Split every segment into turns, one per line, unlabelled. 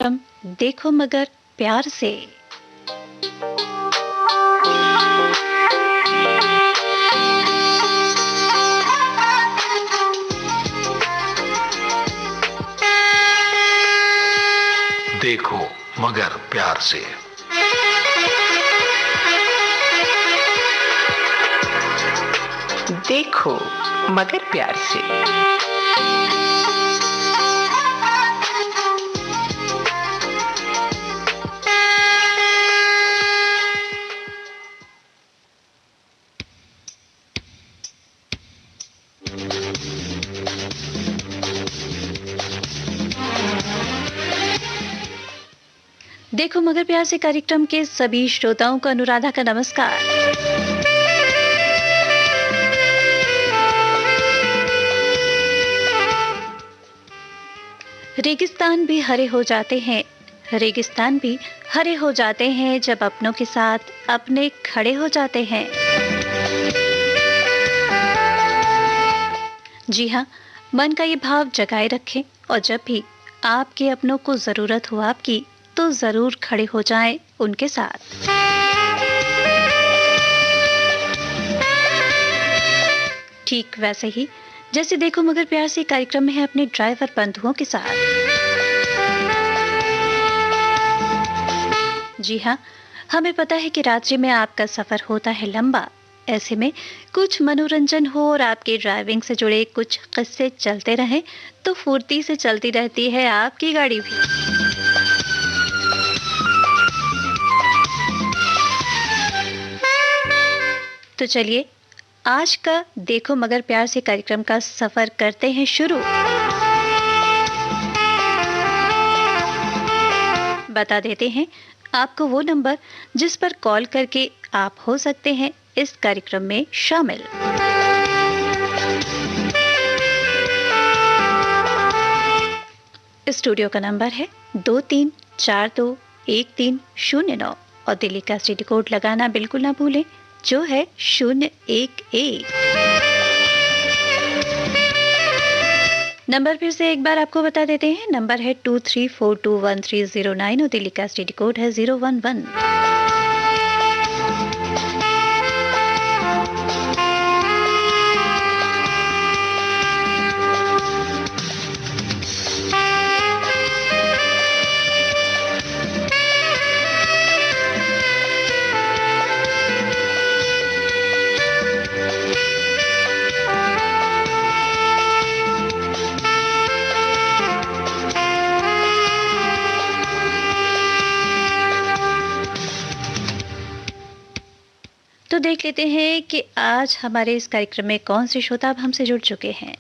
हम देखो मगर प्यार से।
देखो मगर प्यार से।
देखो मगर प्यार से।
देखो मगर प्यार से कार्यक्रम के सभी श्रोताओं को अनुराधा का नमस्कार। रेगिस्तान भी हरे हो जाते हैं, रेगिस्तान भी हरे हो जाते हैं जब अपनों के साथ अपने खड़े हो जाते हैं। जी हाँ, मन का ये भाव जगाए रखें और जब भी आपके अपनों को जरूरत हो आपकी, तो जरूर खड़े हो जाएं उनके साथ। ठीक वैसे ही जैसे देखो मगर प्यार से कार्यक्रम में है अपने ड्राइवर बंधुओं के साथ। जी हाँ, हमें पता है कि रात्रि में आपका सफर होता है लंबा। ऐसे में कुछ मनोरंजन हो और आपके ड्राइविंग से जुड़े कुछ किस्से चलते रहें तो फुर्ती से चलती रहती है आपकी गाड़ी भी। तो चलिए आज का देखो मगर प्यार से कार्यक्रम का सफर करते हैं शुरू। बता देते हैं आपको वो नंबर जिस पर कॉल करके आप हो सकते हैं इस कार्यक्रम में शामिल। स्टूडियो का नंबर है 23421309 और दिल्ली का सिटी कोड लगाना बिल्कुल ना भूलें जो है 011। नंबर फिर से एक बार आपको बता देते हैं, नंबर है 23421309 और दिल्ली का सिटी कोड है 011। तो देख लेते हैं कि आज हमारे इस कार्यक्रम में कौन से श्रोता अब हमसे जुड़ चुके हैं।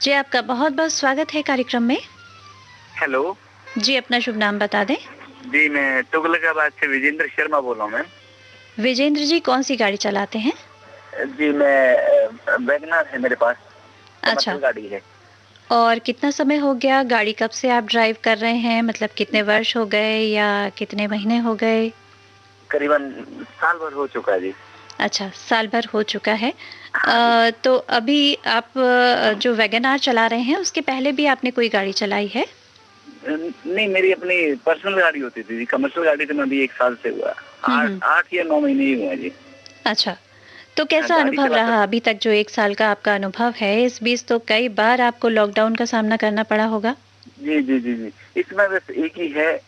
जी आपका बहुत बहुत स्वागत है कार्यक्रम में।
हेलो
जी, अपना शुभ नाम बता दें।
जी, मैं तुगलकाबाद से विजेंद्र शर्मा बोल रहा हूँ मैम।
विजेंद्र जी कौन सी गाड़ी चलाते हैं?
जी, मैं वैगनर है मेरे पास।
अच्छा,
गाड़ी है।
और कितना समय हो गया, गाड़ी कब से आप ड्राइव कर रहे हैं, मतलब कितने वर्ष हो गए या कितने महीने हो गए?
करीबन साल भर हो चुका है जी।
अच्छा, साल भर हो चुका है। तो अभी आप जो वैगनआर चला रहे हैं उसके पहले भी आपने कोई गाड़ी चलाई है?
नहीं, मेरी अपनी पर्सनल गाड़ी होती थी जी। कमर्शियल गाड़ी तो मैं अभी 1 साल से हुआ। 8 या 9 महीने ही हुआ जी।
अच्छा, तो कैसा अनुभव रहा अभी तक, जो 1 साल का आपका अनुभव है? इस बीच तो कई बार आपको लॉकडाउन का सामना करना पड़ा होगा।
जी जी जी जी, इसमें बस एक ही है,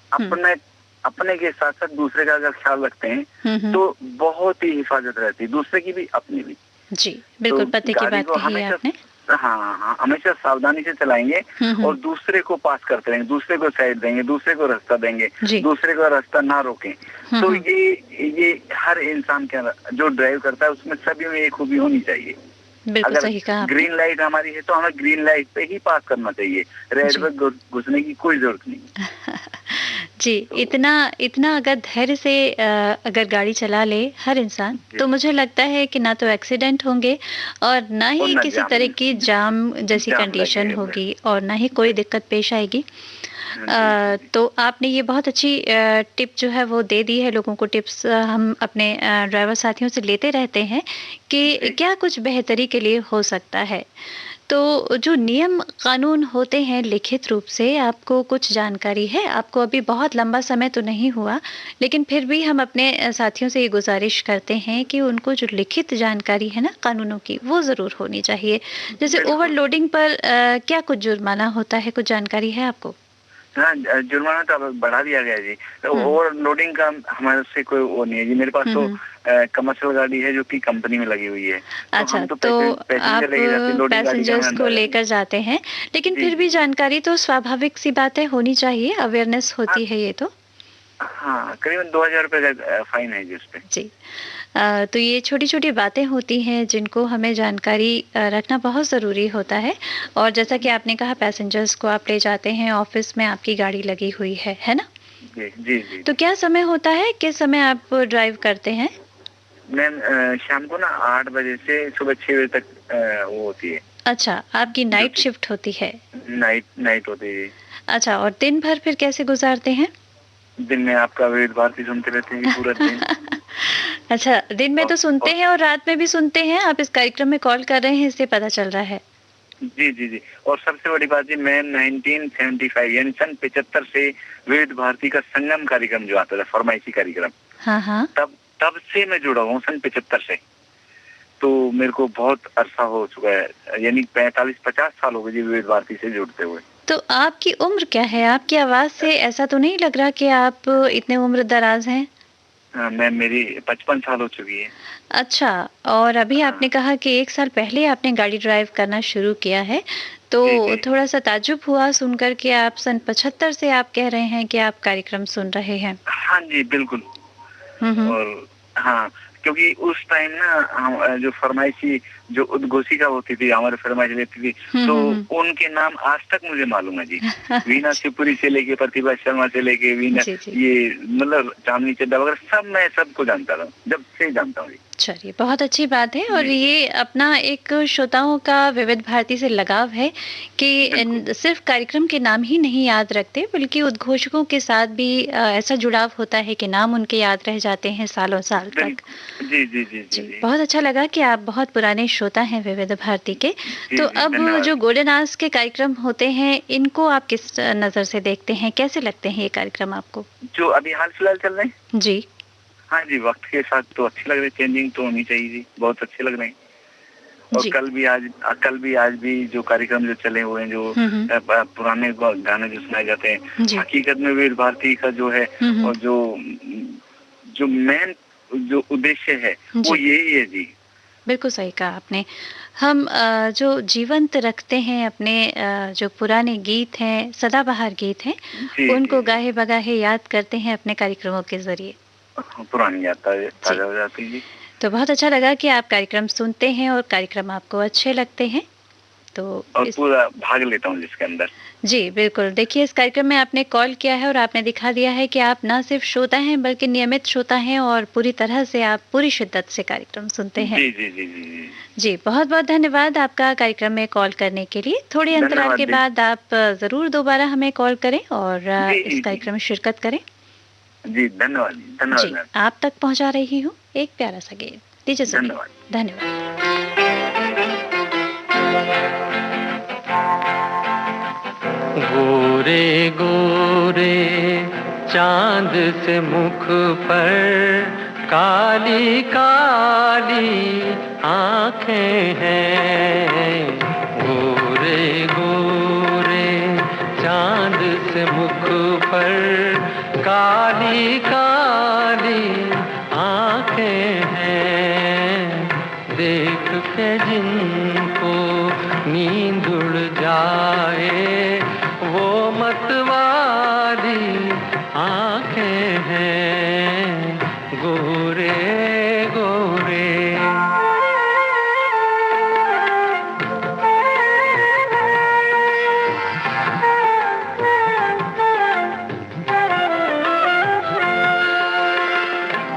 अपने के साथ साथ दूसरे का अगर ख्याल रखते हैं तो बहुत ही हिफाजत रहती है, दूसरे की भी अपनी भी।
जी बिल्कुल, पते की बात कही है आपने।
हाँ, हमेशा सावधानी से चलाएंगे और दूसरे को पास करते रहेंगे, दूसरे को साइड देंगे, दूसरे को रास्ता देंगे, दूसरे को रास्ता ना रोकें। तो ये हर इंसान के जो ड्राइव करता है उसमें सभी में एक खूबी होनी चाहिए।
बिल्कुल सही कहा।
ग्रीन लाइट हमारी है तो हमें ग्रीन लाइट पे ही पास करना चाहिए, रेड पे घुसने की कोई जरूरत नहीं।
जी, इतना अगर धैर्य से अगर गाड़ी चला ले हर इंसान, तो मुझे लगता है कि ना तो एक्सीडेंट होंगे और ना ही किसी तरह की जाम जैसी कंडीशन होगी और ना ही कोई दिक्कत पेश आएगी। तो आपने ये बहुत अच्छी टिप जो है वो दे दी है लोगों को। टिप्स हम अपने ड्राइवर साथियों से लेते रहते हैं कि क्या कुछ बेहतरी के लिए हो सकता है। तो जो नियम कानून होते हैं लिखित रूप से, आपको कुछ जानकारी है? आपको अभी बहुत लंबा समय तो नहीं हुआ, लेकिन फिर भी हम अपने साथियों से ये गुज़ारिश करते हैं कि उनको जो लिखित जानकारी है ना कानूनों की, वो ज़रूर होनी चाहिए। जैसे ओवरलोडिंग पर क्या कुछ जुर्माना होता है, कुछ जानकारी है आपको?
हाँ, जुर्माना तो अब बढ़ा दिया गया जी। तो ओवरलोडिंग का हमारे से कोई वो नहीं है जी। मेरे पास तो कमर्शियल गाड़ी है जो कि कंपनी में लगी हुई है।
अच्छा, तो आप पैसेंजर्स को लेकर जाते हैं, लेकिन फिर भी जानकारी तो स्वाभाविक सी बात है होनी चाहिए, अवेयरनेस होती है ये तो।
हाँ, करीबन 2000 रुपए का फाइन है जी उस पे।
जी। तो ये छोटी-छोटी बातें होती हैं जिनको हमें जानकारी रखना बहुत ज़रूरी होता है। और जैसा कि आपने कहा पैसेंजर्स को आप ले जाते हैं, ऑफ़िस में आपकी गाड़ी लगी हुई है ना?
जी, जी, जी।
तो क्या समय होता है? किस समय आप ड्राइव करते हैं?
मैम शाम को ना 8 बजे से सुबह 6 बजे तक वो होती है।
अच्छा, आपकी नाइट शिफ्ट होती है?
नाइट होती है।
अच्छा, और दिन भर फिर कैसे गुज़ारते हैं?
दिन में आपका विविध भारती सुनते रहते हैं पूरा दिन।
अच्छा, दिन में तो सुनते हैं और रात में भी सुनते हैं। आप इस कार्यक्रम में कॉल कर रहे हैं, इससे पता चल रहा है।
जी, जी, जी। और सबसे बड़ी बात जी, मैं 1975 यानी सन 75 से विविध भारती का संगम कार्यक्रम जो आता था, फरमाइशी कार्यक्रम।
हाँ, हाँ।
तब से मैं जुड़ा हूँ, सन 75 से। तो मेरे को बहुत अरसा हो चुका है, यानी 45-50 साल हो गए जी विविध भारती से जुड़ते हुए।
तो आपकी उम्र क्या है? आपकी आवाज़ से ऐसा तो नहीं लग रहा कि आप इतने उम्र दराज़ हैं?
मैम मेरी 55 साल हो चुकी है।
अच्छा, और अभी आपने कहा कि 1 साल पहले आपने गाड़ी ड्राइव करना शुरू किया है, तो थोड़ा-सा ताज्जुब हुआ सुनकर के आप सन 75 से आप कह रहे हैं कि आप कार्यक्रम सुन रहे हैं।
हाँ जी, बिल्कुल। और हाँ, क्योंकि उस टाइम ना हम जो फरमाइशी जो उद्घोषिका होती थी, हमारे फरमाइश लेती थी, तो उनके नाम आज तक मुझे मालूम है जी। वीणा शिवपुरी से लेके प्रतिभा शर्मा से लेके वीणा ये मतलब चांदनी चड्ढा वगैरह सब मैं सबको जानता था, जब से जानता हूँ।
चलिए, बहुत अच्छी बात है। और ये अपना एक श्रोताओं का विविध भारती से लगाव है कि सिर्फ कार्यक्रम के नाम ही नहीं याद रखते, बल्कि उद्घोषकों के साथ भी ऐसा जुड़ाव होता है कि नाम उनके याद रह जाते हैं सालों साल तक।
जी, जी, जी, जी।
बहुत अच्छा लगा कि आप बहुत पुराने श्रोता हैं विविध भारती के। तो अब जो गोल्डन आवर्स के कार्यक्रम होते हैं, इनको आप किस नज़र से देखते हैं? कैसे लगते हैं ये कार्यक्रम आपको? जो
अभी हाल फिलहाल चल रहे हैं? जी। हाँ जी, वक्त के साथ तो अच्छे लग रहे, चेंजिंग तो होनी चाहिए जी, बहुत अच्छे लग रहे हैं। और कल भी आज भी जो कार्यक्रम जो चले हुए हैं, जो पुराने गाने जो सुनाए जाते हैं, हकीकत में विविध भारती का जो है और जो मेन जो उद्देश्य है वो यही है जी।
बिल्कुल सही कहा आपने। हम जो जीवंत रखते हैं अपने जो पुराने गीत हैं, सदाबहार गीत हैं, उनको गाहे बगाहे याद करते हैं अपने कार्यक्रमों के ज़रिए।
पुरानी याद ताज़ा हो जाती है।
तो बहुत अच्छा लगा कि आप कार्यक्रम सुनते हैं और कार्यक्रम आपको अच्छे लगते हैं। तो
और पूरा भाग लेता हूँ जिसके अंदर।
जी, बिल्कुल। देखिए, इस कार्यक्रम में आपने कॉल किया है और आपने दिखा दिया है कि आप ना सिर्फ श्रोता हैं बल्कि नियमित श्रोता हैं और पूरी तरह से आप पूरी शिद्दत से कार्यक्रम सुनते हैं।
जी, जी, जी, जी।
जी, बहुत-बहुत धन्यवाद आपका कार्यक्रम में कॉल करने के लिए। थोड़े अंतराल के बाद आप ज़रूर दोबारा हमें कॉल करें और इस कार्यक्रम में शिरकत करें।
जी, धन्यवाद।
जी, आप तक पहुँचा रही हूँ एक प्यारा सा गीत। दीजिए सुनिए। धन्यवाद।
गोरे गोरे चांद से मुख पर काली काली आँखें हैं। गोरे गोरे चांद से मुख पर काली काली आँखें हैं। देख के जिनको नींद उड़ जाए वो मतवाली आँखें हैं। गोरे गोरे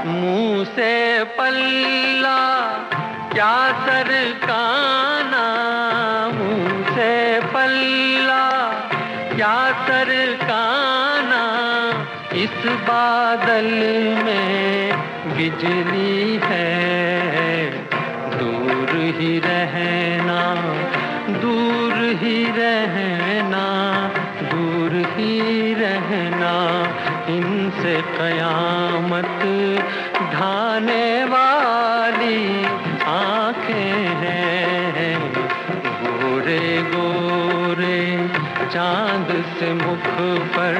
मुँह से पल्ला क्या सरकाना, मुँह से पल्ला क्या सरकाना, इस बादल में बिजली है। दूर ही रहना दूर ही रहना, दूर ही रहना, इनसे कयामत ढाने वाली आंखें हैं। गोरे गोरे चांद से मुख पर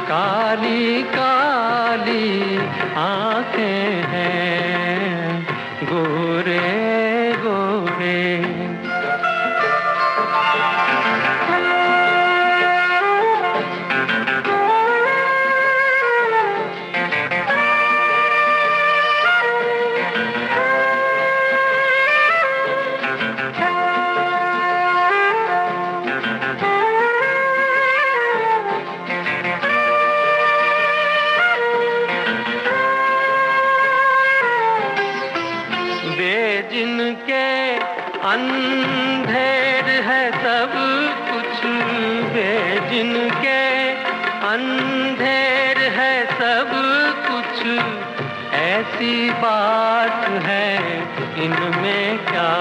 काली काली आंखें हैं, गोरे गोरे। अंधेर है सब कुछ बे, जिनके अंधेर है सब कुछ, ऐसी बात है इनमें क्या।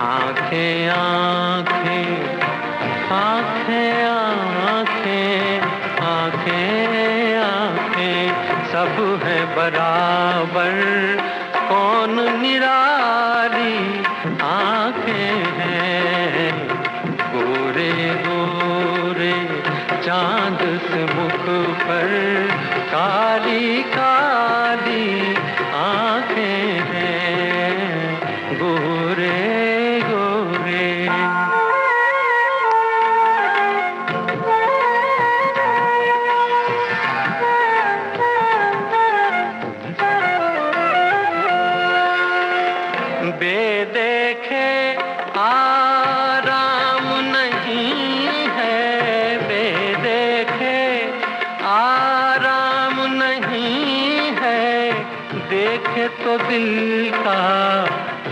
आंखें आंखें आंखें आंखें आंखें आंखें सब है बराबर, कौन निराली आंखें हैं। गोरे गोरे चांद से मुख पर काली काली आंखें हैं, गोरे गोरे। बेदेखे आराम नहीं है, बेदेखे आराम नहीं है, देखे तो दिल का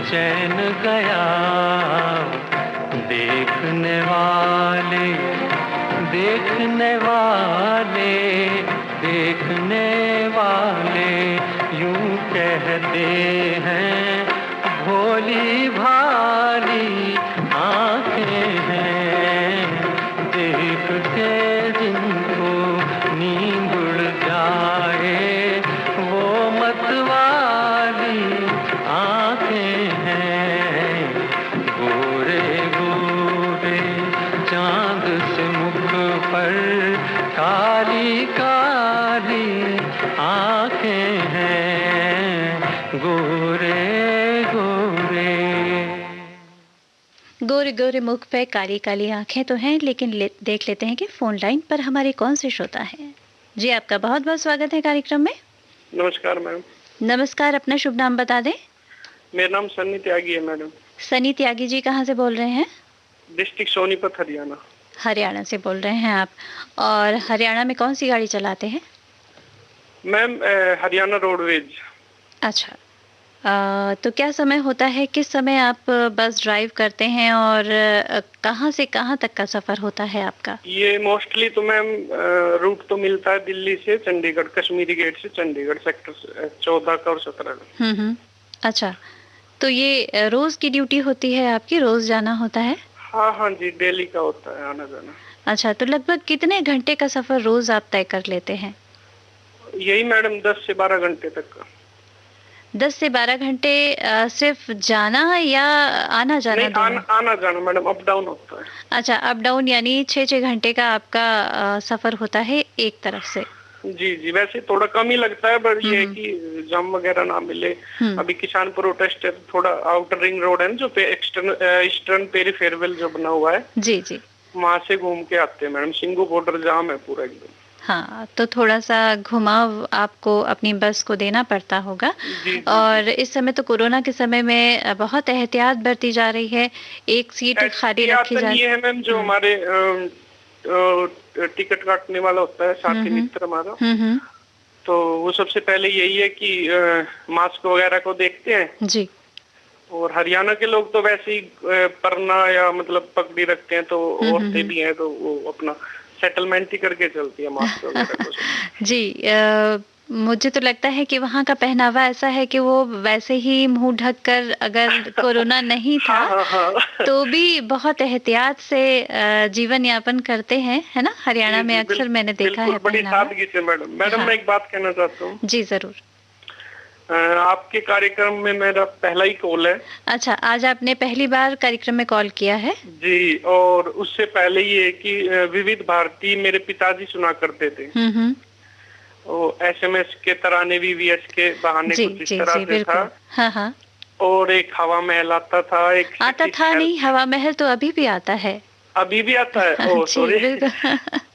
चैन गया। देखने वाले देखने वाले देखने वाले यूं कहते हैं, भोली भाली आंखें हैं। देख के जिनको नींद उड़ जाए, वो मतवाली आंखें हैं। गोरे गोरे चांद से मुख पर काली काली आंखें हैं, गोरे
गोरे गोरे मुख पे काली काली आंखें तो हैं, लेकिन देख लेते हैं कि फोन लाइन पर हमारे कौन से श्रोता हैं। जी, आपका बहुत बहुत स्वागत है कार्यक्रम में।
नमस्कार मैम।
नमस्कार, अपना शुभ नाम बता दें।
मेरा नाम सन्नी त्यागी है मैडम।
सनी त्यागी जी, कहाँ से बोल रहे हैं?
डिस्ट्रिक्ट सोनीपत, हरियाणा।
हरियाणा से बोल रहे हैं आप, और हरियाणा में कौन सी गाड़ी चलाते हैं?
Ma'am Haryana roadways.
अच्छा, तो क्या समय होता है, किस समय आप बस ड्राइव करते हैं, और कहाँ से कहाँ तक का सफर होता है आपका?
ये मोस्टली तो मैम रूट तो मिलता है दिल्ली से चंडीगढ़, कश्मीरी गेट से चंडीगढ़, सेक्टर 14 का और 17 का।
अच्छा, तो ये रोज की ड्यूटी होती है आपकी, रोज जाना होता है?
हाँ जी, डेली का होता है आना जाना।
अच्छा, तो लगभग कितने घंटे का सफर रोज आप तय कर लेते हैं?
यही मैडम 10 से 12 घंटे तक का।
10 से 12 घंटे सिर्फ जाना या आना जाना?
नहीं, आना जाना मैडम, अप डाउन होता है।
अच्छा, अप डाउन, यानी 6 घंटे का आपका सफर होता है एक तरफ से?
जी, वैसे थोड़ा कम ही लगता है, बट ये है कि जाम वगैरह ना मिले। अभी किसानपुर प्रोटेस्ट है, थोड़ा आउटर रिंग रोड है जो ईस्टर्न पेरीफेरल जो बना हुआ है,
जी,
वहाँ से घूम के आते हैं मैडम। सिंगू बॉर्डर जाम है पूरा एकदम।
हाँ, तो थोड़ा सा घुमाव आपको अपनी बस को देना पड़ता होगा। जी। और इस समय तो कोरोना के समय में बहुत एहतियात बरती जा रही है, एक सीट खाली रखी जा रही है।
ये है मैम, जो हमारे टिकट काटने वाला होता है, साथी मित्र हमारा, तो वो सबसे पहले यही है कि मास्क वगैरह को देखते हैं
जी।
और हरियाणा के लोग तो वैसे ही परना या मतलब पगड़ी रखते हैं, तो औरतें भी हैं तो वो अपना सेटलमेंट ही करके चलती है मास्क वगैरह को।
जी, मुझे तो लगता है कि वहाँ का पहनावा ऐसा है कि वो वैसे ही मुंह ढककर, अगर कोरोना नहीं था तो भी बहुत एहतियात से जीवन यापन करते हैं, है ना? हरियाणा में अक्सर मैंने देखा है
बड़ी सादगी से। मैडम मैं एक बात कहना चाहता हूँ।
जी जरूर।
आपके कार्यक्रम में मेरा पहला ही कॉल है।
अच्छा, आज आपने पहली बार कार्यक्रम में कॉल किया है?
जी, और उससे पहले ये कि विविध भारती मेरे पिताजी सुना करते थे। SMS के तराने VVS के बहाने कुछ इस तरह से था।
हाँ हाँ।
और एक हवा महल आता था,
नहीं, हवा महल तो अभी भी आता है।
अभी भी आता है? Oh sorry.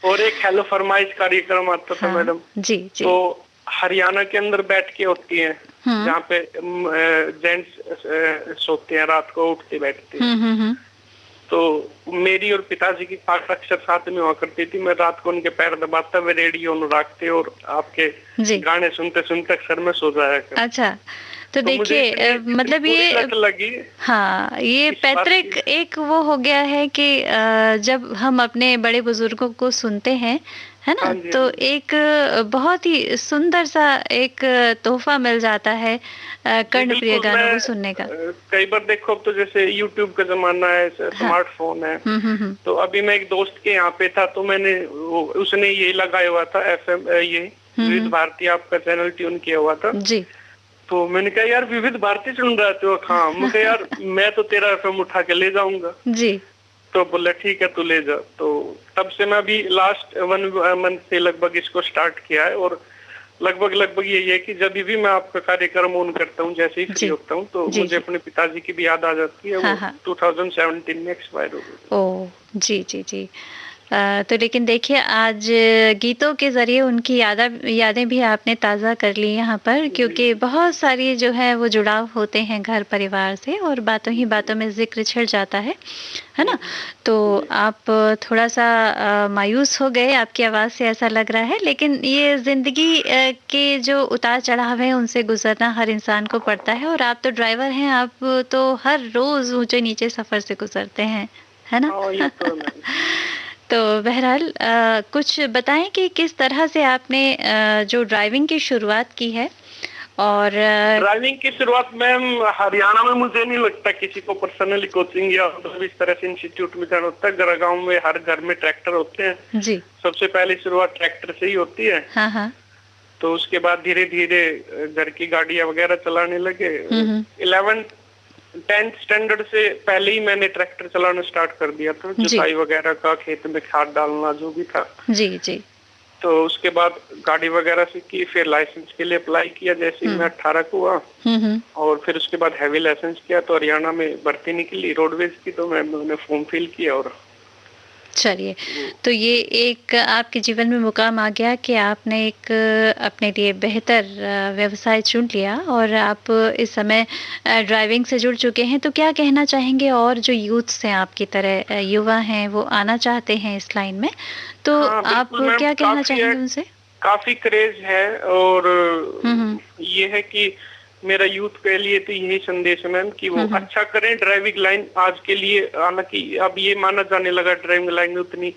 और एक हेलो फरमाइश कार्यक्रम आता था मैडम।
जी जी।
तो हरियाणा के अंदर बैठ के होती हैं, जहाँ पे जेंट्स सोते हैं, रात को उठते बैठते हैं। तो मेरी और पिताजी की खाट अक्सर साथ में हुआ करती थी। मैं रात को उनके पैर दबाता हुए रेडियो रखते और आपके गाने सुनते सुनते अक्सर में सो जाया करता।
अच्छा, तो देखिए मतलब ये लगी। हाँ, ये पैतृक एक वो हो गया है कि जब हम अपने बड़े बुजुर्गों को सुनते हैं, है ना, तो एक बहुत ही सुंदर सा एक तोहफा मिल जाता है कर्णप्रिय गानों को सुनने का।
कई बार देखो अब तो जैसे YouTube का जमाना है, स्मार्टफोन है। तो अभी मैं एक दोस्त के यहाँ पे था, तो मैंने उसने ये लगाया हुआ था FM, ये विविध भारती आपका चैनल ट्यून किया हुआ था
जी।
तो मैंने कहा यार विविध भारती सुन रहे थे? हाँ। मैं कहा यार मैं तो तेरा FM उठा के ले जाऊंगा
जी।
तो बोले ठीक है तू ले जा। तो तब से मैं अभी लास्ट 1 मंथ से लगभग इसको स्टार्ट किया है। और लगभग यही है कि जब भी मैं आपका कार्यक्रम ऑन करता हूँ, जैसे ही फ्री होता हूँ, तो मुझे अपने पिताजी की भी याद आ जाती है। वो 2017 में एक्सपायर हो गए।
ओह जी जी जी। तो लेकिन देखिए आज गीतों के ज़रिए उनकी यादें भी आपने ताज़ा कर ली यहाँ पर, क्योंकि बहुत सारी जो है वो जुड़ाव होते हैं घर परिवार से, और बातों ही बातों में जिक्र छिड़ जाता है ना? तो आप थोड़ा सा मायूस हो गए, आपकी आवाज़ से ऐसा लग रहा है, लेकिन ये ज़िंदगी के जो उतार चढ़ाव हैं उनसे गुजरना हर इंसान को पड़ता है। और आप तो ड्राइवर हैं, आप तो हर रोज़ ऊंचे नीचे सफ़र से गुजरते हैं, है ना? तो बहरहाल कुछ बताएं कि किस तरह से आपने जो ड्राइविंग की शुरुआत की है। और
ड्राइविंग की शुरुआत मैम हरियाणा में मुझे नहीं लगता किसी को पर्सनली कोचिंग या इस तरह से इंस्टीट्यूट में जाना होता है। गांव में हर घर में ट्रैक्टर होते हैं जी। सबसे पहले शुरुआत ट्रैक्टर से ही होती है।
हाँ हाँ।
तो उसके बाद धीरे धीरे घर की गाड़ियां वगैरह चलाने लगे। 10th स्टैंडर्ड से पहले ही मैंने ट्रैक्टर चलाना स्टार्ट कर दिया था, जुताई वगैरह का, खेत में खाद डालना जो भी था
जी जी।
तो उसके बाद गाड़ी वगैरह सीखी, फिर लाइसेंस के लिए अप्लाई किया जैसे ही मैं 18 को हुआ। और फिर उसके बाद हैवी लाइसेंस किया तो हरियाणा में भर्ती निकली रोडवेज की, तो मैंने फॉर्म फिल किया। और
चलिए, तो ये एक आपके जीवन में मुकाम आ गया कि आपने एक अपने लिए बेहतर व्यवसाय चुन लिया और आप इस समय ड्राइविंग से जुड़ चुके हैं। तो क्या कहना चाहेंगे और जो यूथ्स हैं आपकी तरह, युवा हैं, वो आना चाहते हैं इस लाइन में, तो आप क्या कहना चाहेंगे उनसे?
काफी क्रेज है और ये है कि मेरा यूथ के लिए तो यही संदेश है मैम कि वो अच्छा करें ड्राइविंग लाइन। आज के लिए हालांकि अब ये माना जाने लगा ड्राइविंग लाइन उतनी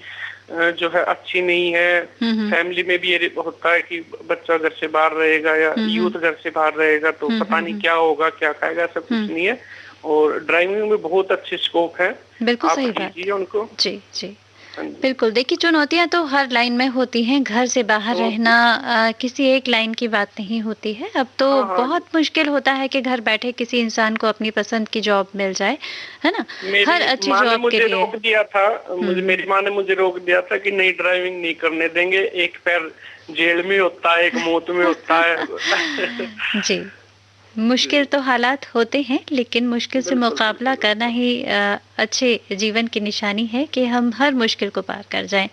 जो है अच्छी नहीं है। फैमिली में भी ये होता है कि बच्चा घर से बाहर रहेगा या यूथ घर से बाहर रहेगा तो पता नहीं क्या होगा, क्या खाएगा, सब कुछ नहीं है। और ड्राइविंग में बहुत अच्छे स्कोप है।
बिल्कुल सही बात है उनको। जी जी बिल्कुल। देखिए, चुनौतियां तो हर लाइन में होती हैं, घर से बाहर रहना किसी एक लाइन की बात नहीं होती है। अब तो बहुत मुश्किल होता है कि घर बैठे किसी इंसान को अपनी पसंद की जॉब मिल जाए, है ना? हर अच्छी जॉब के लिए
रोक दिया था मेरी माँ ने मुझे रोक दिया था कि नहीं ड्राइविंग नहीं करने देंगे, एक पैर जेल में होता है, एक मौत में होता है।
जी, मुश्किल तो हालात होते हैं, लेकिन मुश्किल से मुकाबला करना ही अच्छे जीवन की निशानी है कि हम हर मुश्किल को पार कर जाएं।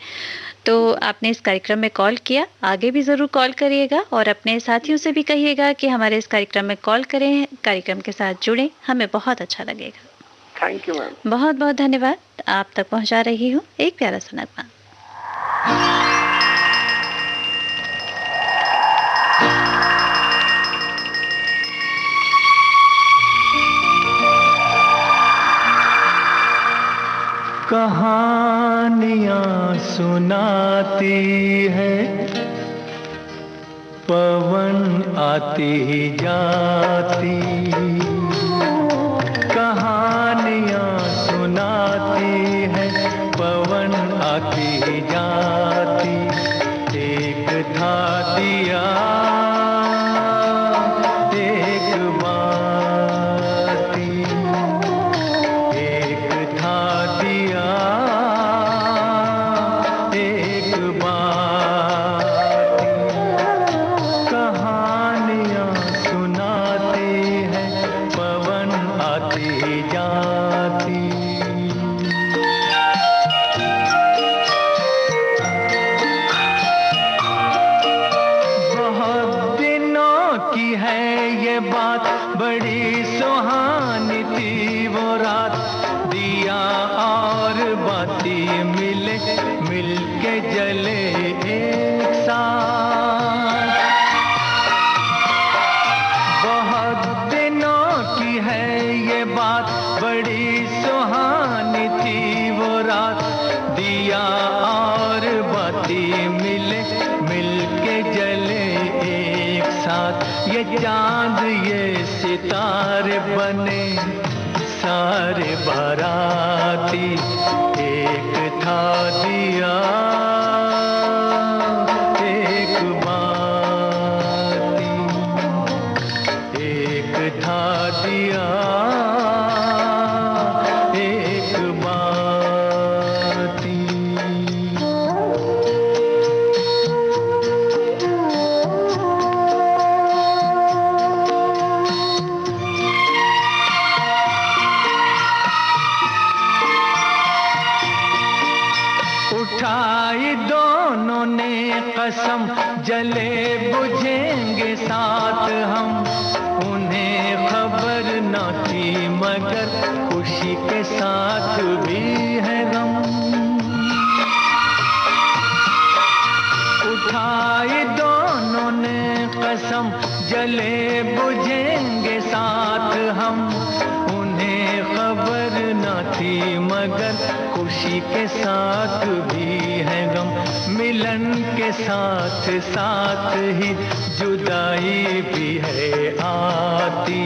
तो आपने इस कार्यक्रम में कॉल किया, आगे भी ज़रूर कॉल करिएगा और अपने साथियों से भी कहिएगा कि हमारे इस कार्यक्रम में कॉल करें, कार्यक्रम के साथ जुड़ें, हमें बहुत अच्छा लगेगा।
Thank you ma'am.
बहुत बहुत धन्यवाद। आप तक पहुँचा रही हूँ एक प्यारा सा नगमा।
कहानियाँ सुनाती है पवन आती जाती कहानियाँ सुनाती है, पवन आती जाती। एक था दिया एक बाती, एक था दिया एक बाती। कहानियाँ सुनाते हैं, पवन आती जाती। बात बड़ी सुहानी थी वो रात, दिया और बाती मिले मिलके जले एक साथ। बहुत दिनों की है ये बात, बड़ी सुहानी थी वो रात, दिया और बाती मिले मिलके जले एक साथ। ये चांद ये सितारे बने सारे बाराती, एक था दिया एक बाती, एक था दिया एक बाती। उठाई दोनों ने कसम, जले बुझेंगे साथ हम। उन्हें खबर न थी मगर खुशी के साथ भी है गम। उठाई दोनों ने कसम, जले बुझेंगे साथ हम। उन्हें खबर न थी मगर खुशी के साथ भी है गम। मिलन के साथ साथ ही जुदाई भी है आती,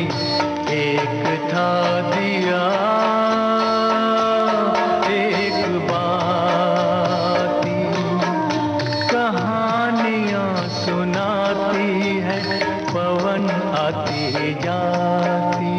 एक था दिया एक बाती। कहानियाँ सुनाती है, पवन आती जाती।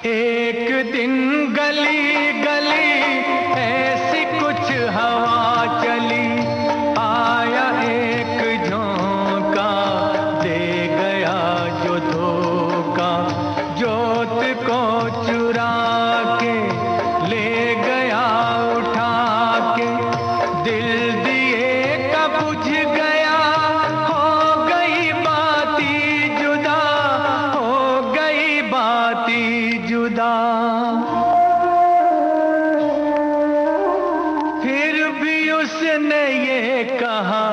एक दिन गली गली ऐसी कुछ हवा चली, आया एक झोंका दे गया जो धोखा। जोत को चुरा के ले गया उठा के, दिल दिए का बुझ गया, हो गई बाती जुदा, हो गई बाती जुदा। फिर भी उसने ये कहा,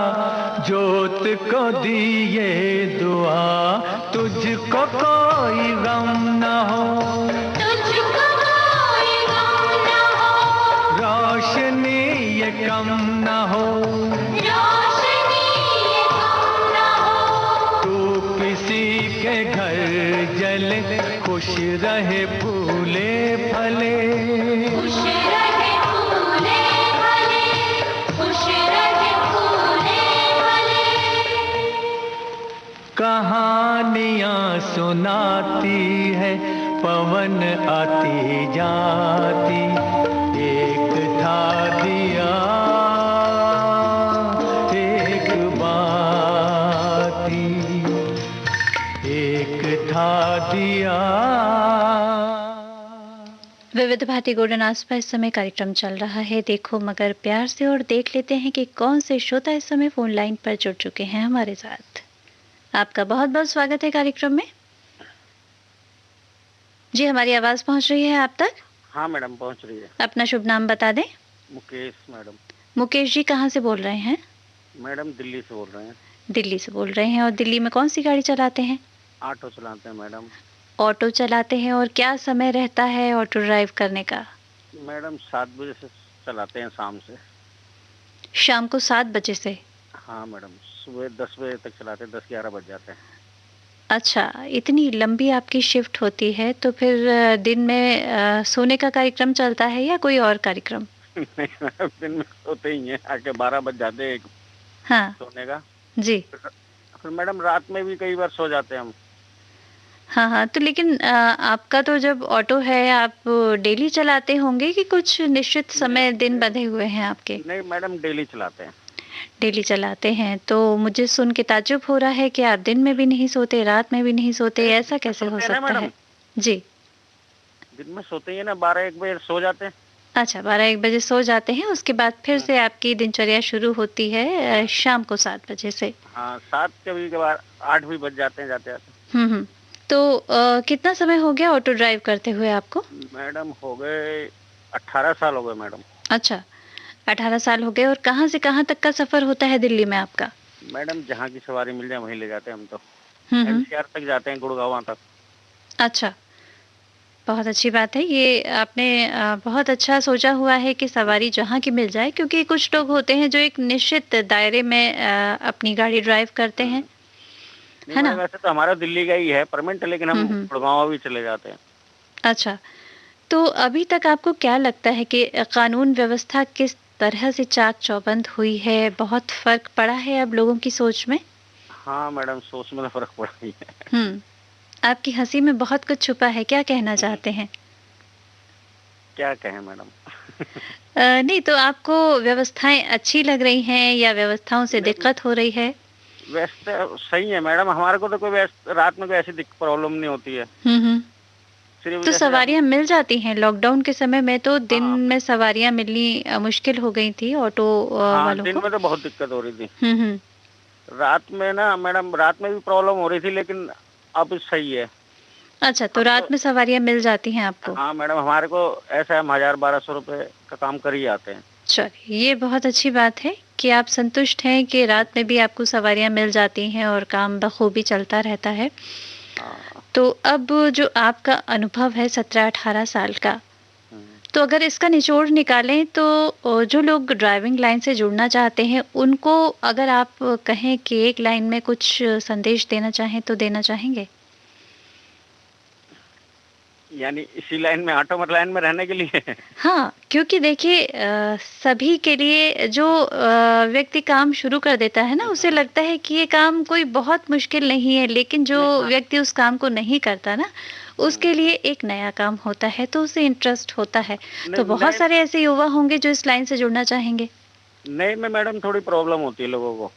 जोत को दिए दुआ, तुझको कोई गम न हो,
तुझको कोई गम न हो।
रोशनी ये कम न हो,
रोशनी ये कम न हो।
तू किसी के घर जले, खुश रहे फूले फले।
खुश रहे फूले फले, खुश रहे फूले फले।
कहानियाँ सुनाती है, पवन आती जाती। एक था दिया एक बाती, एक था दिया।
विविध भारती गोल्डन आवर्स पर इस समय कार्यक्रम चल रहा है देखो मगर प्यार से, और देख लेते हैं कि कौन से श्रोता इस समय फोन लाइन पर जुड़ चुके हैं हमारे साथ। आपका बहुत बहुत स्वागत है कार्यक्रम में। जी, हमारी आवाज पहुंच रही है आप तक?
हाँ मैडम, पहुंच रही है।
अपना शुभ नाम बता दें।
मुकेश मैडम।
मुकेश जी, कहाँ से बोल रहे हैं?
मैडम दिल्ली से बोल रहे हैं।
दिल्ली से बोल रहे हैं, और दिल्ली में कौन सी गाड़ी चलाते हैं?
ऑटो चलाते हैं मैडम।
ऑटो चलाते हैं, और क्या समय रहता है ऑटो ड्राइव करने का?
मैडम 7 बजे से चलाते हैं, शाम से।
शाम को 7 बजे से?
हाँ मैडम, सुबह 10 बजे तक चलाते हैं, 10-11 बज जाते हैं।
अच्छा, इतनी लंबी आपकी शिफ्ट होती है, तो फिर दिन में सोने का कार्यक्रम चलता है या कोई और कार्यक्रम?
नहीं मैडम, दिन में सोते ही हैं, आके 12 बज जाते हैं
हाँ
सोने का।
जी।
फिर मैडम रात में भी कई बार सो जाते हैं हम।
हाँ हाँ, तो लेकिन आपका तो जब ऑटो है, आप डेली चलाते होंगे कि कुछ निश्चित समय दिन बंधे हुए हैं आपके?
नहीं मैडम, डेली चलाते हैं।
डेली चलाते हैं, तो मुझे सुन के ताज्जुब हो रहा है कि आप दिन में भी नहीं सोते, रात में भी नहीं सोते, ऐसा कैसे हो
सोते हैं ना
सकता है?
मैडम।
जी।
दिन में सोते ही है ना, 12-1 बजे सो जाते हैं।
अच्छा, 12-1 बजे सो जाते हैं, उसके बाद फिर से आपकी दिनचर्या शुरू होती है शाम को 7 बजे से।
हाँ, 7 कभी कभार 8 भी बज जाते हैं जाते जाते।
तो कितना समय हो गया ऑटो ड्राइव करते हुए आपको?
मैडम हो गए 18 साल हो गए मैडम।
अच्छा, 18 साल हो गए, और कहाँ से कहाँ तक का सफर होता है दिल्ली में आपका?
मैडम जहाँ की सवारी मिल जाए वहीं ले जाते हैं हम तो।
हम्म।
एनसीआर तक जाते हैं, गुड़गांव तक।
अच्छा, बहुत अच्छी बात है। ये आपने बहुत अच्छा सोचा हुआ है कि सवारी जहाँ की मिल जाए, क्योंकि कुछ लोग होते हैं जो एक निश्चित दायरे में अपनी गाड़ी ड्राइव करते हैं, है ना?
वैसे तो हमारा दिल्ली का ही है परमिट, लेकिन हम गुड़गांव भी चले जाते हैं।
अच्छा, तो अभी तक आपको क्या लगता है कि कानून व्यवस्था किस तरह से चाक चौबंद हुई है? बहुत फर्क पड़ा है अब लोगों की सोच में?
हाँ मैडम, सोच में तो फर्क पड़ा ही है।
आपकी हंसी में बहुत कुछ छुपा है, क्या कहना चाहते हैं?
क्या कहें मैडम?
नहीं, तो आपको व्यवस्थाएं अच्छी लग रही हैं या व्यवस्थाओं से दिक्कत हो रही है?
वैसे सही है मैडम, हमारे को तो कोई रात में कोई ऐसी प्रॉब्लम नहीं होती है। सिर्फ
तो
जैसे
सवारियां मिल जाती हैं। लॉकडाउन के समय में तो दिन में सवारियां मिलनी मुश्किल हो गई थी ऑटो वालों
दिन
को।
में तो बहुत दिक्कत हो रही थी। रात में ना मैडम, रात में भी प्रॉब्लम हो रही थी, लेकिन अब सही है।
अच्छा, तो रात में सवारियां मिल जाती हैं आपको?
हाँ मैडम, हमारे को ऐसा है, हम 1000-1200 रुपए का काम कर ही आते हैं।
चलिए, ये बहुत अच्छी बात है कि आप संतुष्ट हैं कि रात में भी आपको सवारियां मिल जाती हैं और काम बखूबी चलता रहता है। तो अब जो आपका अनुभव है 17-18 साल का, तो अगर इसका निचोड़ निकालें तो जो लोग ड्राइविंग लाइन से जुड़ना चाहते हैं, उनको अगर आप कहें कि एक लाइन में कुछ संदेश देना चाहें तो देना चाहेंगे?
यानी इसी लाइन में, ऑटो लाइन में रहने के लिए?
हाँ, क्योंकि देखिए सभी के लिए जो व्यक्ति काम शुरू कर देता है ना, उसे लगता है कि ये काम कोई बहुत मुश्किल नहीं है, लेकिन जो व्यक्ति उस काम को नहीं करता ना, उसके लिए एक नया काम होता है, तो उसे इंटरेस्ट होता है। तो बहुत सारे ऐसे युवा होंगे जो इस लाइन से जुड़ना चाहेंगे।
नहीं में मैडम, थोड़ी प्रॉब्लम होती है लोगों को।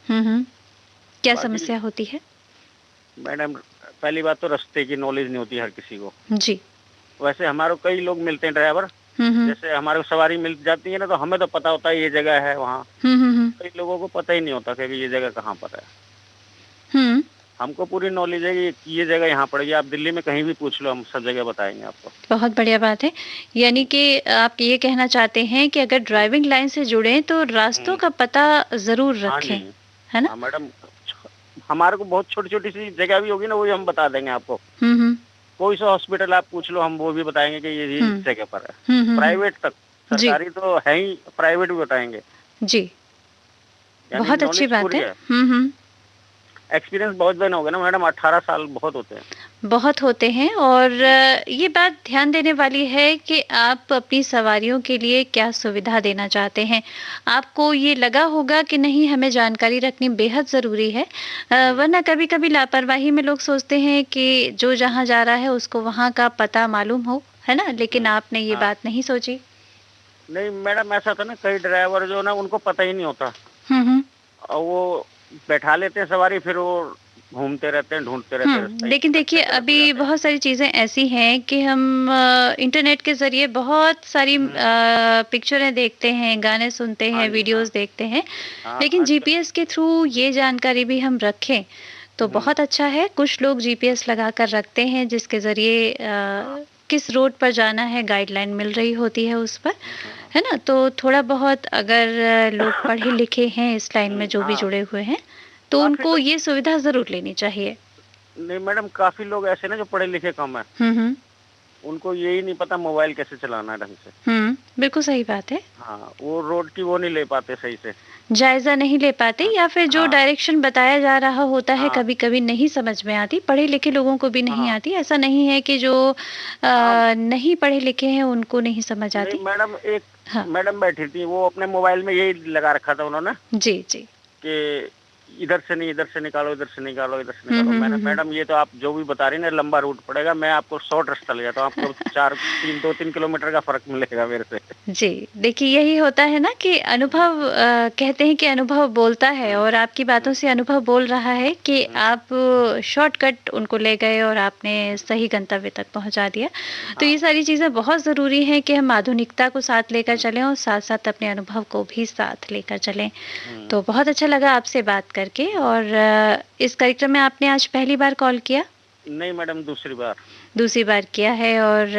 क्या समस्या होती है?
मैडम पहली बात तो रास्ते की नॉलेज नहीं होती हर किसी को।
जी।
वैसे हमारे कई लोग मिलते हैं ड्राइवर, जैसे हमारे को सवारी मिल जाती है ना, तो हमें तो पता होता है ये जगह है वहाँ। कई लोगों को पता ही नहीं होता कि ये जगह कहाँ पर है। हमको पूरी नॉलेज है कि ये जगह यहाँ पड़ेगी। आप दिल्ली में कहीं भी पूछ लो, हम सब जगह बताएंगे आपको।
बहुत बढ़िया बात है। यानी कि आप ये कहना चाहते हैं कि अगर ड्राइविंग लाइन से जुड़े तो रास्तों का पता जरूर रखें, है ना?
मैडम, हमारे को बहुत छोटी छोटी सी जगह भी होगी ना, वो भी हम बता देंगे आपको। कोई सा हॉस्पिटल आप पूछ लो, हम वो भी बताएंगे कि ये जगह पर है। प्राइवेट तक, सरकारी तो है ही, प्राइवेट भी बताएंगे।
जी, बहुत अच्छी बात है।
एक्सपीरियंस बहुत दिन हो गया ना मैडम, 18 साल बहुत होते हैं।
बहुत होते हैं, और ये बात ध्यान देने वाली है कि आप अपनी सवारियों के लिए क्या सुविधा देना चाहते हैं। आपको ये लगा होगा कि नहीं, हमें जानकारी रखनी बेहद ज़रूरी है, वरना कभी-कभी लापरवाही में लोग सोचते हैं कि जो जहाँ जा रहा है उसको वहाँ का पता मालूम हो, है ना? लेकिन आपने ये बात नहीं सोची।
नहीं मैडम, ऐसा था ना, कई ड्राइवर जो ना, उनको पता ही नहीं होता, और वो बैठा लेते हैं सवारी, फिर वो घूमते रहते हैं, ढूंढते रहते हैं।
लेकिन देखिए अभी बहुत सारी चीजें ऐसी हैं कि हम इंटरनेट के जरिए बहुत सारी पिक्चरें देखते हैं, गाने सुनते हैं, वीडियोस देखते हैं, लेकिन जीपीएस के थ्रू ये जानकारी भी हम रखें तो बहुत अच्छा है। कुछ लोग जीपीएस लगा कर रखते हैं जिसके जरिए किस रोड पर जाना है गाइडलाइन मिल रही होती है उस पर, है ना। तो थोड़ा बहुत अगर लोग पढ़े लिखे हैं इस लाइन में जो भी जुड़े हुए हैं तो उनको ये सुविधा जरूर लेनी चाहिए।
नहीं मैडम, काफी लोग ऐसे ना जो पढ़े लिखे कम है, उनको यही नहीं पता मोबाइल कैसे चलाना है ढंग से।
बिल्कुल सही बात है।
हाँ, वो रोड की वो नहीं ले पाते सही से, जायजा
नहीं ले पाते, या फिर जो डायरेक्शन बताया जा रहा होता है कभी कभी नहीं समझ में आती। पढ़े लिखे लोगों को भी नहीं आती, ऐसा नहीं है कि जो नहीं पढ़े लिखे हैं उनको नहीं समझ आती।
मैडम एक मैडम बैठी थी, वो अपने मोबाइल में यही लगा रखा था उन्होंने,
जी जी,
कि इधर से नहीं, इधर से निकालो, इधर से निकालो, इधर से निकालो। मैंने मैडम ये तो आप जो भी बता रही हैं लंबा रूट पड़ेगा, मैं आपको शॉर्ट रास्ता ले जाता हूँ, आपको 2-3 किलोमीटर का फर्क मिलेगा मेरे से।
जी देखिए यही होता है ना कि अनुभव कहते हैं कि अनुभव बोलता है, और आपकी बातों से अनुभव बोल रहा है कि आप शॉर्टकट उनको ले गए और आपने सही गंतव्य तक पहुंचा दिया। तो ये सारी चीज़ें बहुत ज़रूरी हैं कि हम आधुनिकता को साथ लेकर चलें और साथ साथ अपने अनुभव को भी साथ लेकर चलें। तो बहुत अच्छा लगा आपसे बात करके। और इस कार्यक्रम में आपने आज पहली बार कॉल किया?
नहीं मैडम,
दूसरी बार किया है। और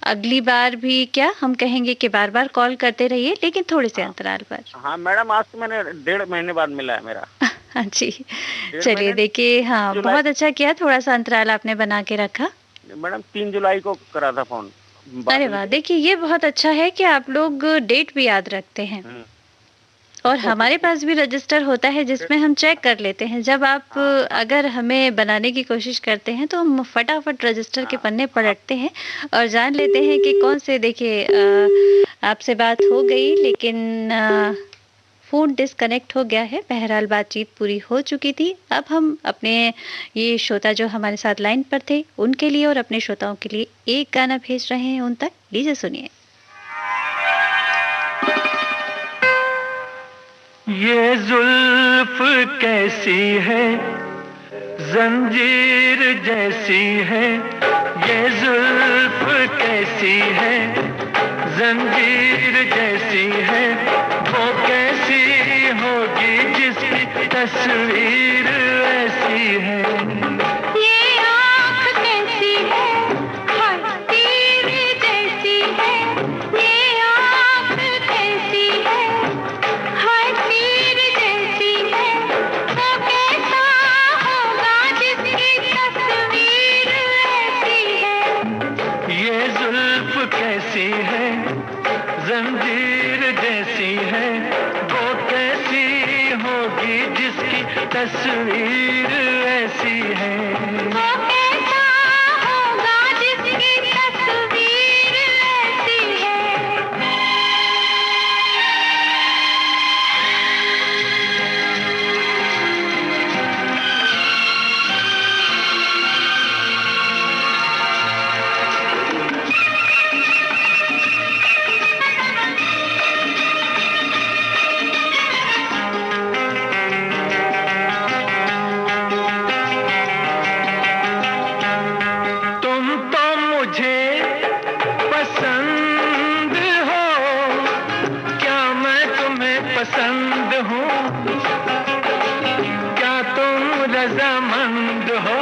अगली बार भी क्या हम कहेंगे कि बार बार कॉल करते रहिए, लेकिन थोड़े से अंतराल पर।
हाँ मैडम, आज तो मैंने 1.5 महीने बाद मिला है मेरा।
जी चलिए, देखिए हाँ बहुत अच्छा किया, थोड़ा सा अंतराल आपने बना के रखा।
मैडम 3 जुलाई को करा था फोन।
अरे वाह, देखिए ये बहुत अच्छा है कि आप लोग डेट भी याद रखते हैं। और हमारे पास भी रजिस्टर होता है जिसमें हम चेक कर लेते हैं। जब आप अगर हमें बनाने की कोशिश करते हैं तो हम फटाफट रजिस्टर के पन्ने पलटते हैं और जान लेते हैं कि कौन से। देखिए आपसे बात हो गई लेकिन फ़ोन डिस्कनेक्ट हो गया है। बहरहाल बातचीत पूरी हो चुकी थी। अब हम अपने ये श्रोता जो हमारे साथ लाइन पर थे उनके लिए और अपने श्रोताओं के लिए एक गाना भेज रहे हैं उन तक। लीजिए सुनिए।
ये जुल्फ कैसी है, जंजीर जैसी है। ये जुल्फ कैसी है, जंजीर जैसी है। वो कैसी होगी जिसकी तस्वीर ऐसी है।
ये आँख कैसी है, हाय तीर जैसी है। ये आँख कैसी है, हाय तीर जैसी है। वो कैसा होगा जिसकी तस्वीर ऐसी है।
ये जुल्फ कैसी है, जंजीर जैसी है। वो कैसी होगी जिसकी तस्वीर ऐसी है।
वो कैसा होगा जिसकी तस्वीर ऐसी है।
तुम तो मुझे पसंद हो, क्या मैं तुम्हें पसंद हूँ? क्या तुम रजामंद हो?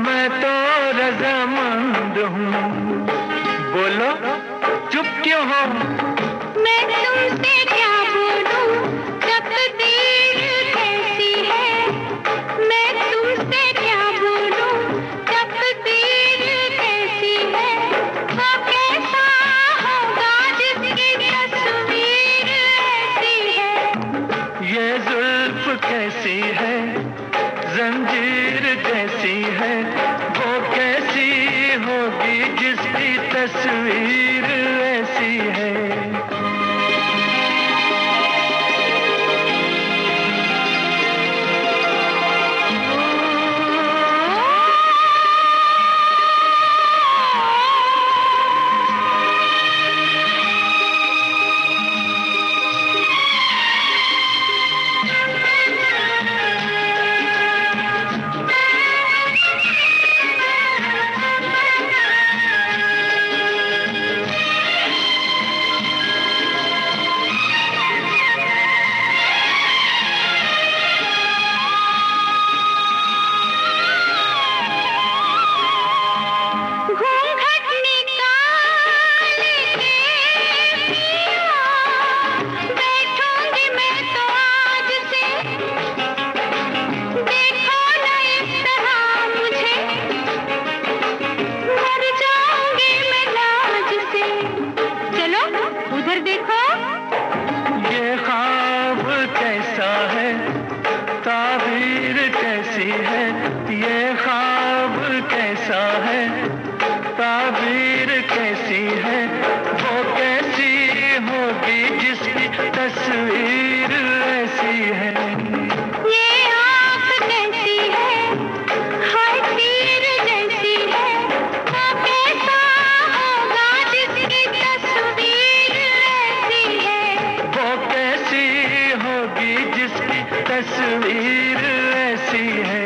मैं तो रजामंद हूँ। बोलो चुप क्यों हो?
मैं तुमसे क्या बोलूं, तकदीर कैसी है। मैं तुमसे क्या बोलूं, तकदीर कैसी है। वो कैसा होगा जिसकी तस्वीर ऐसी है।
ये जुल्फ कैसी है, जंजीर जैसी है। वो कैसी होगी जिसकी तस्वीर ऐसी है। तस्वीर ऐसी है।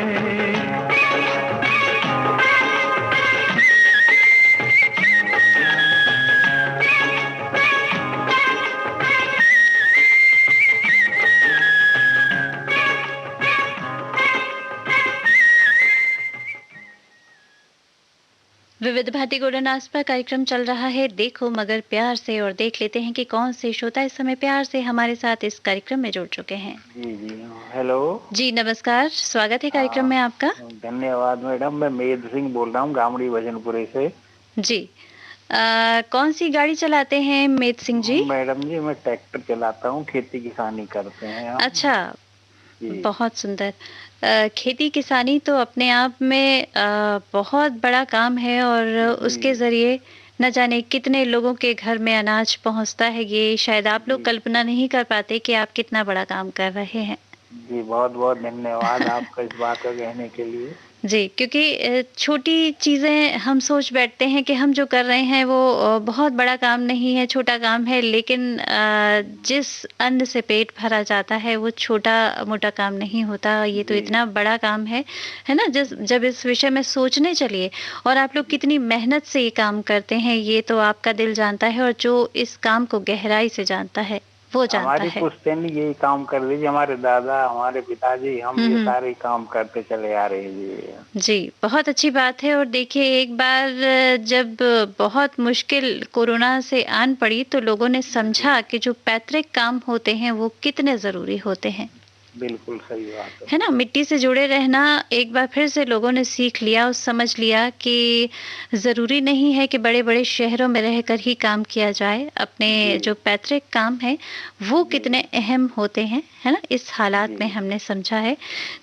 विविध भारती गोल्डन आवर्स पर कार्यक्रम चल रहा है देखो मगर प्यार से, और देख लेते हैं कि कौन से श्रोता इस समय प्यार से हमारे साथ इस कार्यक्रम में जुड़ चुके हैं।
जी हेलो
जी नमस्कार, स्वागत है कार्यक्रम में आपका।
धन्यवाद मैडम, मैं मेद सिंह बोल रहा हूँ गामड़ी भजनपुरे से।
जी कौन सी गाड़ी चलाते हैं मेद सिंह जी?
मैडम जी मैं ट्रैक्टर चलाता हूँ, खेती किसानी करते हैं हम।
अच्छा, बहुत सुंदर। खेती किसानी तो अपने आप में बहुत बड़ा काम है, और उसके जरिए न जाने कितने लोगों के घर में अनाज पहुंचता है, ये शायद आप लोग कल्पना नहीं कर पाते कि आप कितना बड़ा काम कर रहे हैं।
जी बहुत बहुत धन्यवाद आपका इस बात को कहने के लिए।
जी, क्योंकि छोटी चीज़ें हम सोच बैठते हैं कि हम जो कर रहे हैं वो बहुत बड़ा काम नहीं है, छोटा काम है, लेकिन जिस अन्न से पेट भरा जाता है वो छोटा-मोटा काम नहीं होता, ये तो इतना बड़ा काम है ना? जब इस विषय में सोचने चलिए, और आप लोग कितनी मेहनत से ये काम करते हैं, ये तो आपका दिल जानता है, और जो इस काम को गहराई से जानता है वो जानता
हमारी
है।
पुश्तैनी यही काम कर रही है, हमारे दादा, हमारे पिताजी, हम ये सारे काम करते चले आ रहे हैं।
जी, बहुत अच्छी बात है। और देखिए, एक बार जब बहुत मुश्किल कोरोना से आन पड़ी तो लोगों ने समझा कि जो पैतृक काम होते हैं वो कितने ज़रूरी होते हैं।
बिल्कुल सही बात
है ना? मिट्टी से जुड़े रहना एक बार फिर से लोगों ने सीख लिया और समझ लिया कि ज़रूरी नहीं है कि बड़े-बड़े शहरों में रहकर ही काम किया जाए। अपने जो पैतृक काम है वो कितने अहम होते हैं, है ना? इस हालात में हमने समझा है।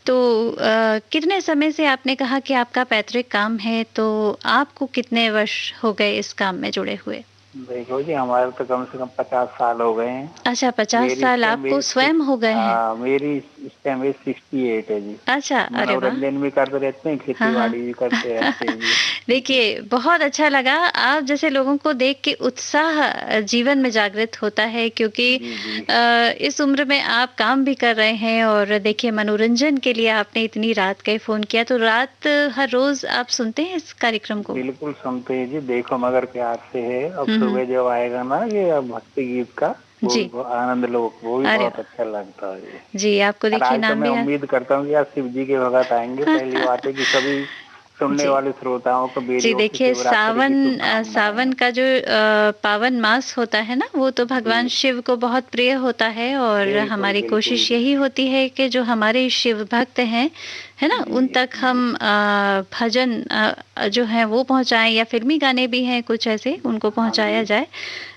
तो कितने समय से आपने कहा कि आपका पैतृक काम है, तो आपको कितने वर्ष हो गए इस काम में जुड़े हुए?
देखो जी, हमारे तो कम से कम 50 साल हो गए हैं।
अच्छा, 50 साल आपको स्वयं हो गए हैं?
मेरी इस टाइम एज 68 है जी।
अच्छा, अरे वाह!
मनोरंजन भी करते रहते हैं, खेती बाड़ी भी करते रहते हैं।
देखिए, बहुत अच्छा लगा आप जैसे लोगों को देख के, उत्साह जीवन में जागृत होता है, क्योंकि इस उम्र में आप काम भी कर रहे हैं, और देखिए मनोरंजन के लिए आपने इतनी रात का फ़ोन किया। तो रात हर रोज आप सुनते हैं इस कार्यक्रम को?
बिल्कुल सुनते हैं जी, देखो मगर प्यार से है। अब सुबह जब आएगा ना ये भक्ति गीत का, वो आनंद लो, वो भी बहुत अच्छा लगता है
जी। आपको देखिए नाम
भी, मैं उम्मीद करता हूँ कि आज शिव जी के भगत आएंगे। पहली बात है कि सभी सुनने वाले श्रोताओं को
जी, देखिए सावन का जो पावन मास होता है ना, वो तो भगवान शिव को बहुत प्रिय होता है, और हमारी कोशिश यही होती है कि जो हमारे शिव भक्त हैं, है ना, उन तक हम भजन जो है वो पहुंचाएं, या फिल्मी गाने भी हैं कुछ ऐसे, उनको पहुंचाया जाए,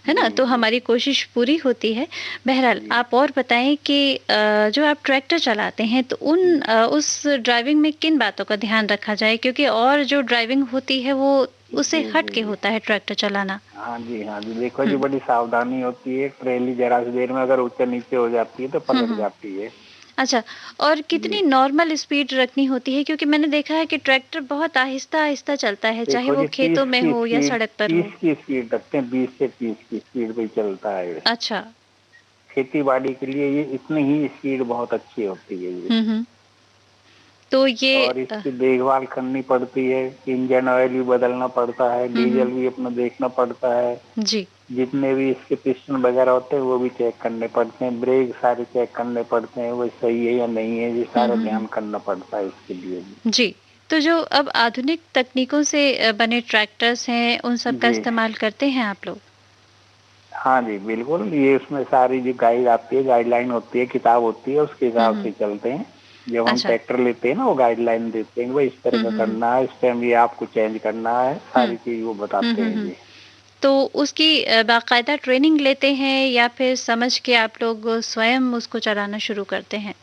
है ना? तो हमारी कोशिश पूरी होती है। बहरहाल आप और बताएं कि जो आप ट्रैक्टर चलाते हैं तो उस ड्राइविंग में किन बातों का ध्यान रखा जाए, क्योंकि और जो ड्राइविंग होती है वो उससे हट के होता है ट्रैक्टर चलाना।
हाँ जी, देखो जी, बड़ी सावधानी होती है। ट्रेली जरा सी देर में अगर ऊंचे नीचे हो जाती है तो पलट जाती है।
अच्छा, और कितनी नॉर्मल स्पीड रखनी होती है? क्योंकि मैंने देखा है कि ट्रैक्टर बहुत आहिस्ता-आहिस्ता चलता है, चाहे वो खेतों में हो या सड़क पर हो।
30 की स्पीड रखते हैं, 20 से 30 की स्पीड पे चलता है।
अच्छा,
खेती बाड़ी के लिए ये इतनी ही स्पीड बहुत अच्छी होती है ये।
तो ये
और इसकी देखभाल करनी पड़ती है, इंजन ऑयल भी बदलना पड़ता है, डीजल भी अपना देखना पड़ता है
जी।
जितने भी इसके पिस्टन वगैरह होते हैं वो भी चेक करने पड़ते हैं, ब्रेक सारे चेक करने पड़ते हैं, वो सही है या नहीं है, ये सारा ध्यान करना पड़ता है इसके लिए
जी। तो जो अब आधुनिक तकनीकों से बने ट्रैक्टर्स हैं, उन सब का इस्तेमाल करते हैं आप लोग?
हाँ जी बिल्कुल, ये उसमें सारी जो गाइड आती है, गाइडलाइन होती है, किताब होती है, उसके हिसाब से चलते हैं। जब हम ट्रैक्टर लेते हैं ना, वो गाइडलाइन देते हैं, भाई इस तरह का करना है, इस टाइम ये आपको चेंज करना है, सारी चीज वो बताते हैं जी।
तो उसकी बाकायदा ट्रेनिंग लेते हैं, या फिर समझ के आप लोग स्वयं उसको चलाना शुरू करते हैं?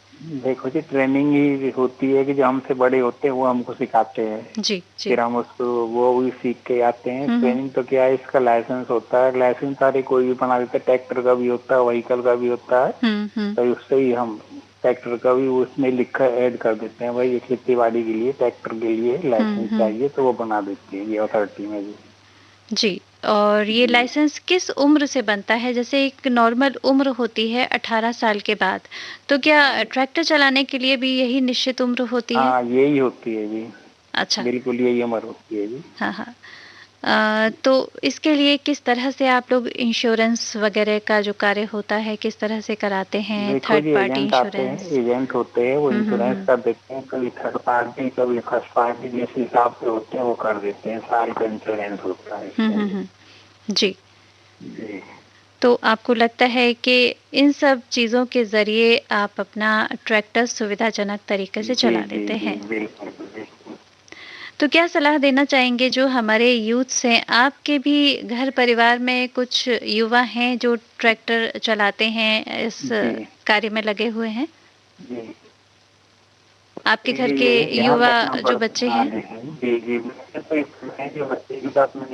देखो जी, ट्रेनिंग ही होती है कि जो हमसे बड़े होते हैं वो हमको सिखाते हैं
जी।
फिर हम उसको वो भी सीख के आते हैं। ट्रेनिंग तो क्या है, इसका लाइसेंस होता है, लाइसेंस सारे कोई भी बना देता है, ट्रैक्टर का भी होता है, व्हीकल का भी होता है। तो उससे ही हम ट्रैक्टर का भी उसमें लिखा ऐड कर देते हैं, भाई ये खेती बाड़ी के लिए ट्रैक्टर के लिए लाइसेंस चाहिए, तो वो बना देते हैं ये अथॉरिटी में भी।
जी, और ये लाइसेंस किस उम्र से बनता है? जैसे एक नॉर्मल उम्र होती है 18 साल के बाद, तो क्या ट्रैक्टर चलाने के लिए भी यही निश्चित उम्र होती है?
हाँ, यही होती है जी।
अच्छा।
बिल्कुल यही उम्र होती है जी।
हाँ, हाँ। तो इसके लिए किस तरह से आप लोग इंश्योरेंस वगैरह का जो कार्य होता है, किस तरह से कराते हैं?
देखो
थर्ड
जी,
पार्टी
एजेंट आते हैं,
इंश्योरेंस?
एजेंट होते हैं, वो इंश्योरेंस कर देते हैं। कभी थर्ड पार्टी, कभी फर्स्ट पार्टी, जिस हिसाब से होते हैं वो कर देते हैं। साल का इंश्योरेंस होता है इसमें।
जी।
जी।
तो आपको लगता है कि इन सब चीज़ों के ज़रिए आप अपना ट्रैक्टर सुविधाजनक तरीके से चला लेते हैं?
बिल्कुल, बिल्कुल।
तो क्या सलाह देना चाहेंगे जो हमारे यूथ्स हैं? आपके भी घर परिवार में कुछ युवा हैं जो ट्रैक्टर चलाते हैं, इस कार्य में लगे हुए हैं?
जी।
आपके घर के युवा जो बच्चे हैं?
जी, जी। जो बच्चे की बात में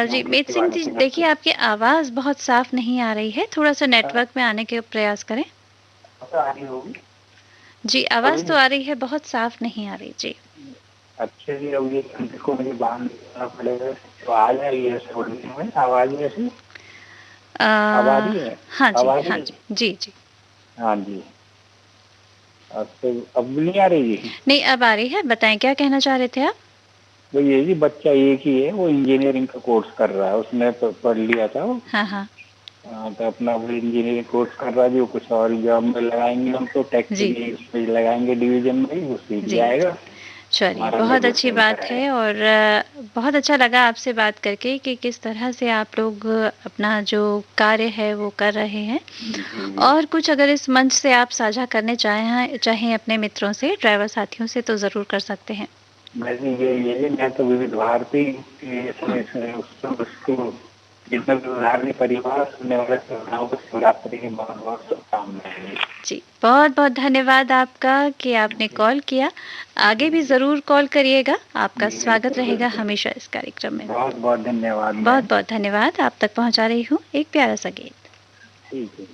जी, मीत सिंह जी, देखिए आपकी आवाज़ बहुत साफ नहीं आ रही है, थोड़ा-सा नेटवर्क में आने के प्रयास करें। जी, आवाज़ तो आ रही है, बहुत साफ नहीं आ रही। जी।
अच्छा जी, अब ये को मुझे बांध देना पड़ेगा, तो आ जाएगी में आवाज़ ऐसी? अब आ रही है?
हाँ जी, हाँ जी। जी, जी।
हाँ जी। अब नहीं आ रही है?
नहीं, अब आ रही है। बताएँ क्या कहना चाह रहे थे आप?
वो ये जी, बच्चा एक ही है, वो इंजीनियरिंग का कोर्स कर रहा है, उसने पढ़ लिया था वो।
हाँ, हाँ।
तो अपना वो इंजीनियरिंग कोर्स कर रहा है जी, कुछ और जॉब में लगाएंगे हम तो टैक्सी लगाएंगे डिवीजन में, वो सीख जाएगा।
चलिए, बहुत अच्छी बात है और बहुत अच्छा लगा आपसे बात करके कि किस तरह से आप लोग अपना जो कार्य है वो कर रहे हैं। और कुछ अगर इस मंच से आप साझा करने चाहें अपने मित्रों से, ड्राइवर साथियों से, तो ज़रूर कर सकते हैं।
मैं तो विविध भारती उसको जितना भी उदाहरण परिवार सुनने वाले को शिवरात्रि की बहुत-बहुत शुभकामनाएं।
जी, बहुत-बहुत धन्यवाद आपका कि आपने कॉल किया। आगे भी ज़रूर कॉल करिएगा। आपका स्वागत रहेगा हमेशा इस कार्यक्रम में।
बहुत-बहुत धन्यवाद।
बहुत-बहुत धन्यवाद। आप तक पहुंचा रही हूँ एक प्यारा सा गीत।
ठीक है।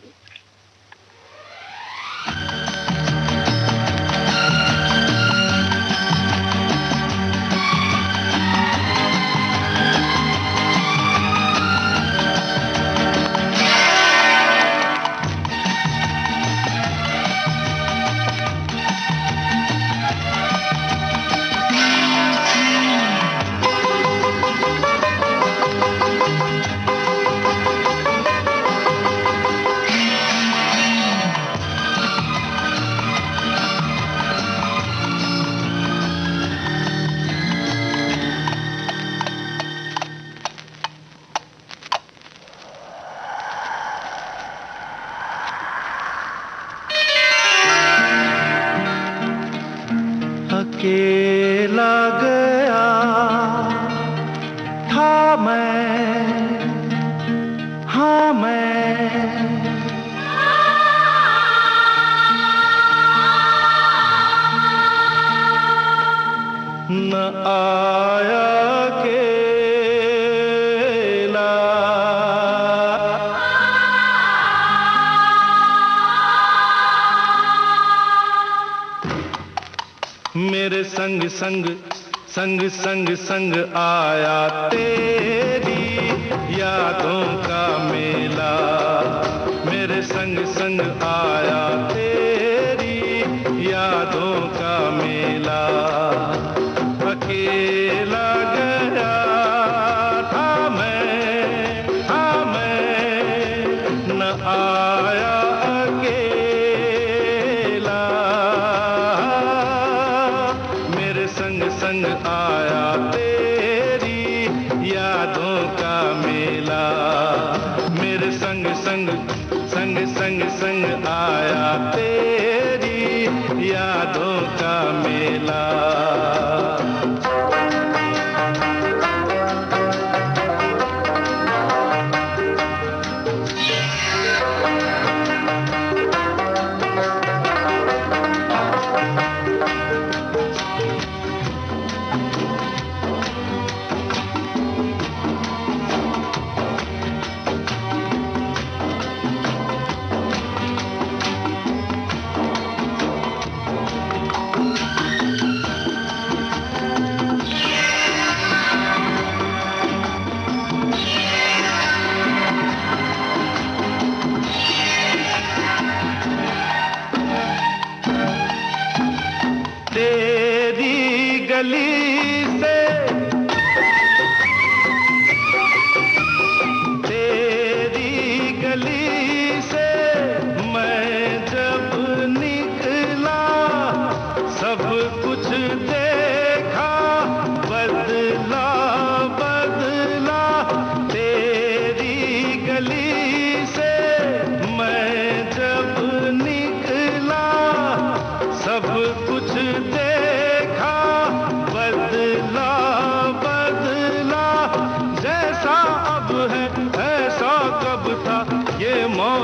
अकेला गया था मैं, हाँ मैं, न आया अकेला, मेरे संग संग संग संग संग आया तेरी यादों का मेला, मेरे संग संग आया तेरी यादों का मेला। अकेला गया था मैं, हाँ मैं, न आया अकेला, मेरे संग संग आया तेरी यादों का मेला, मेरे संग संग संग संग संग आया तेरी यादों का मेला।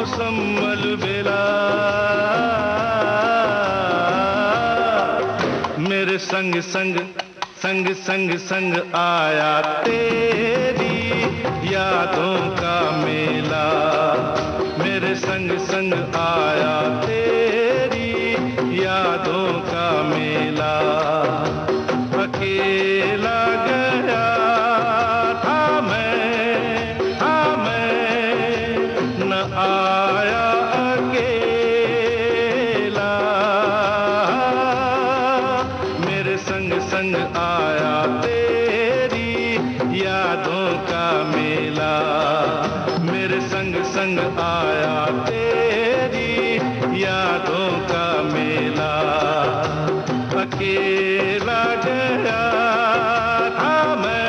मौसम अलबेला, मेरे संग संग संग संग संग आया तेरी यादों का मेला, मेरे संग संग आया तेरी यादों का मेला। अकेला गया था मैं न आया अकेला, मेरे संग संग आया तेरी यादों का मेला, मेरे संग संग आया तेरी यादों का मेला। अकेला गया था मैं।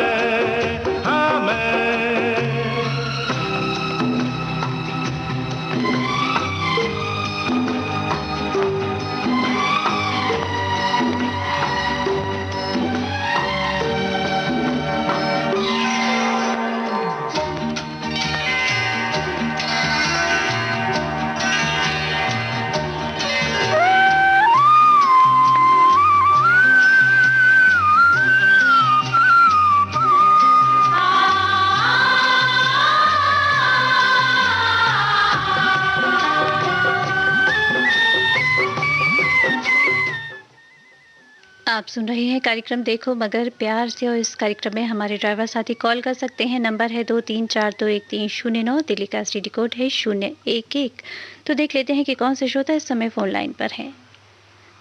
आप सुन रहे हैं कार्यक्रम देखो मगर प्यार से, और इस कार्यक्रम में हमारे ड्राइवर साथी कॉल कर सकते हैं। नंबर है 23421309, दिल्ली का एसटीडी कोड है 011। तो देख लेते हैं कि कौन से श्रोता इस समय फोन लाइन पर हैं।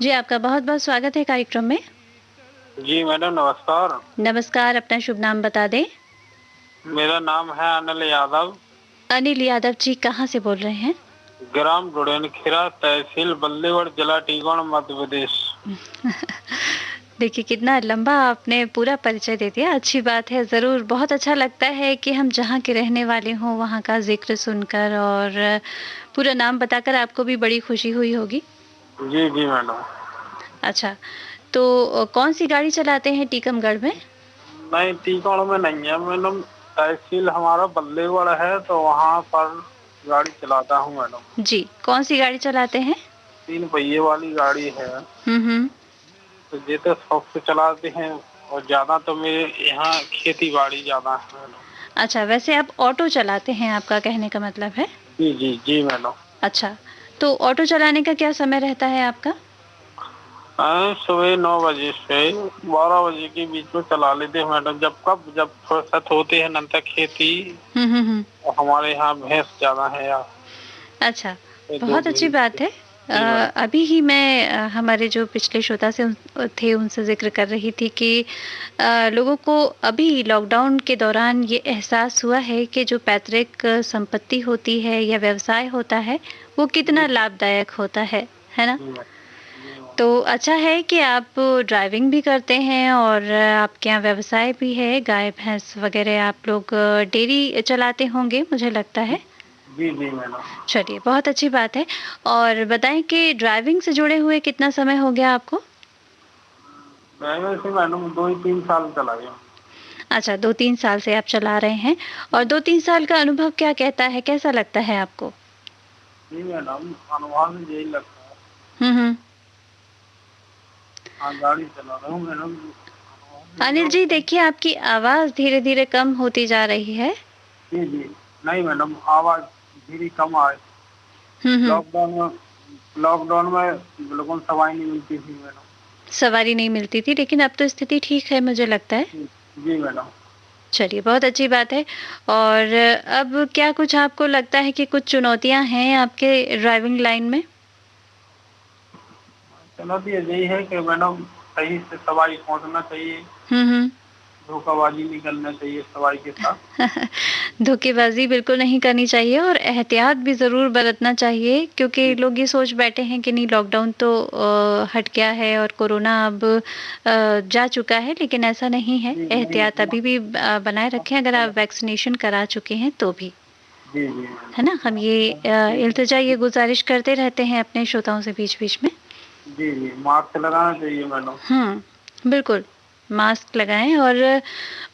जी, आपका बहुत बहुत स्वागत है कार्यक्रम में।
जी मैडम नमस्कार।
नमस्कार, अपना शुभ नाम बता दें।
मेरा नाम है अनिल यादव।
अनिल यादव जी, कहाँ से बोल रहे हैं?
ग्राम डुडेनखीरा, तहसील बल्लेवड़, जिला टीकमगढ़, मध्य प्रदेश।
देखिए कितना लंबा आपने पूरा परिचय दे दिया। अच्छी बात है, ज़रूर बहुत अच्छा लगता है कि हम जहाँ के रहने वाले हों वहाँ का जिक्र सुनकर और पूरा नाम बताकर आपको भी बड़ी खुशी हुई होगी।
जी जी मैडम।
अच्छा, तो कौन सी गाड़ी चलाते हैं टीकमगढ़ में?
नहीं, टीकमगढ़ में नहीं है मैडम, तहसील हमारा बल्लेवड़ है तो वहाँ पर गाड़ी चलाता हूँ मैडम।
जी, कौन सी गाड़ी चलाते हैं?
3 पहिए वाली गाड़ी है। तो ये तो शौक से चलाते हैं, और ज्यादा तो मेरे यहाँ खेती बाड़ी ज्यादा है मैडम।
अच्छा, वैसे आप ऑटो चलाते हैं, आपका कहने का मतलब है?
जी जी जी मैडम।
अच्छा, तो ऑटो चलाने का क्या समय रहता है आपका?
सुबह 9 बजे से 12 बजे के बीच में चला लेते हैं मैडम, जब फुर्सत होते हैं नंतर खेती। और हमारे यहाँ भैंस ज्यादा है यार।
अच्छा, बहुत अच्छी बात है। अभी ही मैं हमारे जो पिछले श्रोता से थे उनसे जिक्र कर रही थी कि लोगों को अभी लॉकडाउन के दौरान ये एहसास हुआ है कि जो पैतृक संपत्ति होती है या व्यवसाय होता है वो कितना लाभदायक होता है ना? तो अच्छा है कि आप ड्राइविंग भी करते हैं और आपके यहाँ व्यवसाय भी है, गाय भैंस वगैरह आप लोग डेयरी चलाते होंगे मुझे लगता है।
जी जी मैडम।
चलिए, बहुत अच्छी बात है। और बताएं कि ड्राइविंग से जुड़े हुए कितना समय हो गया आपको?
ड्राइविंग से मैडम 2-3 साल चला गया।
अच्छा, 2-3 साल से आप चला रहे हैं, और 2-3 साल का अनुभव क्या कहता है, कैसा लगता है आपको?
जी मैडम, अनुभव यही लगता है। गाड़ी चला रहा हूँ मैडम।
अनिल जी, देखिए आपकी आवाज धीरे धीरे कम होती जा रही है।
जी जी, नहीं मैडम, आवाज धीरे कम आए। लॉकडाउन में बिल्कुल सवारी नहीं मिलती थी मैडम।
सवारी नहीं मिलती थी, लेकिन अब तो स्थिति ठीक है मुझे लगता है।
जी मैडम।
चलिए, बहुत अच्छी बात है। और अब क्या कुछ आपको लगता है कि कुछ चुनौतियां हैं आपके ड्राइविंग लाइन में?
चुनौती यही है कि मैडम सही से सवारी पहुंचना चाहिए, धोखाबाजी नहीं करना चाहिए सवारी के साथ।
धोखेबाजी बिल्कुल नहीं करनी चाहिए और एहतियात भी ज़रूर बरतना चाहिए, क्योंकि लोग ये सोच बैठे हैं कि नहीं लॉकडाउन तो हट गया है और कोरोना अब जा चुका है, लेकिन ऐसा नहीं है। एहतियात अभी भी बनाए रखें, अगर आप वैक्सीनेशन करा चुके हैं तो भी, है ना। हम ये इल्तिजा, ये गुजारिश करते रहते हैं अपने श्रोताओं से बीच बीच में।
जी जी, मास्क लगाना चाहिए मैडम।
बिल्कुल। मास्क लगाएं और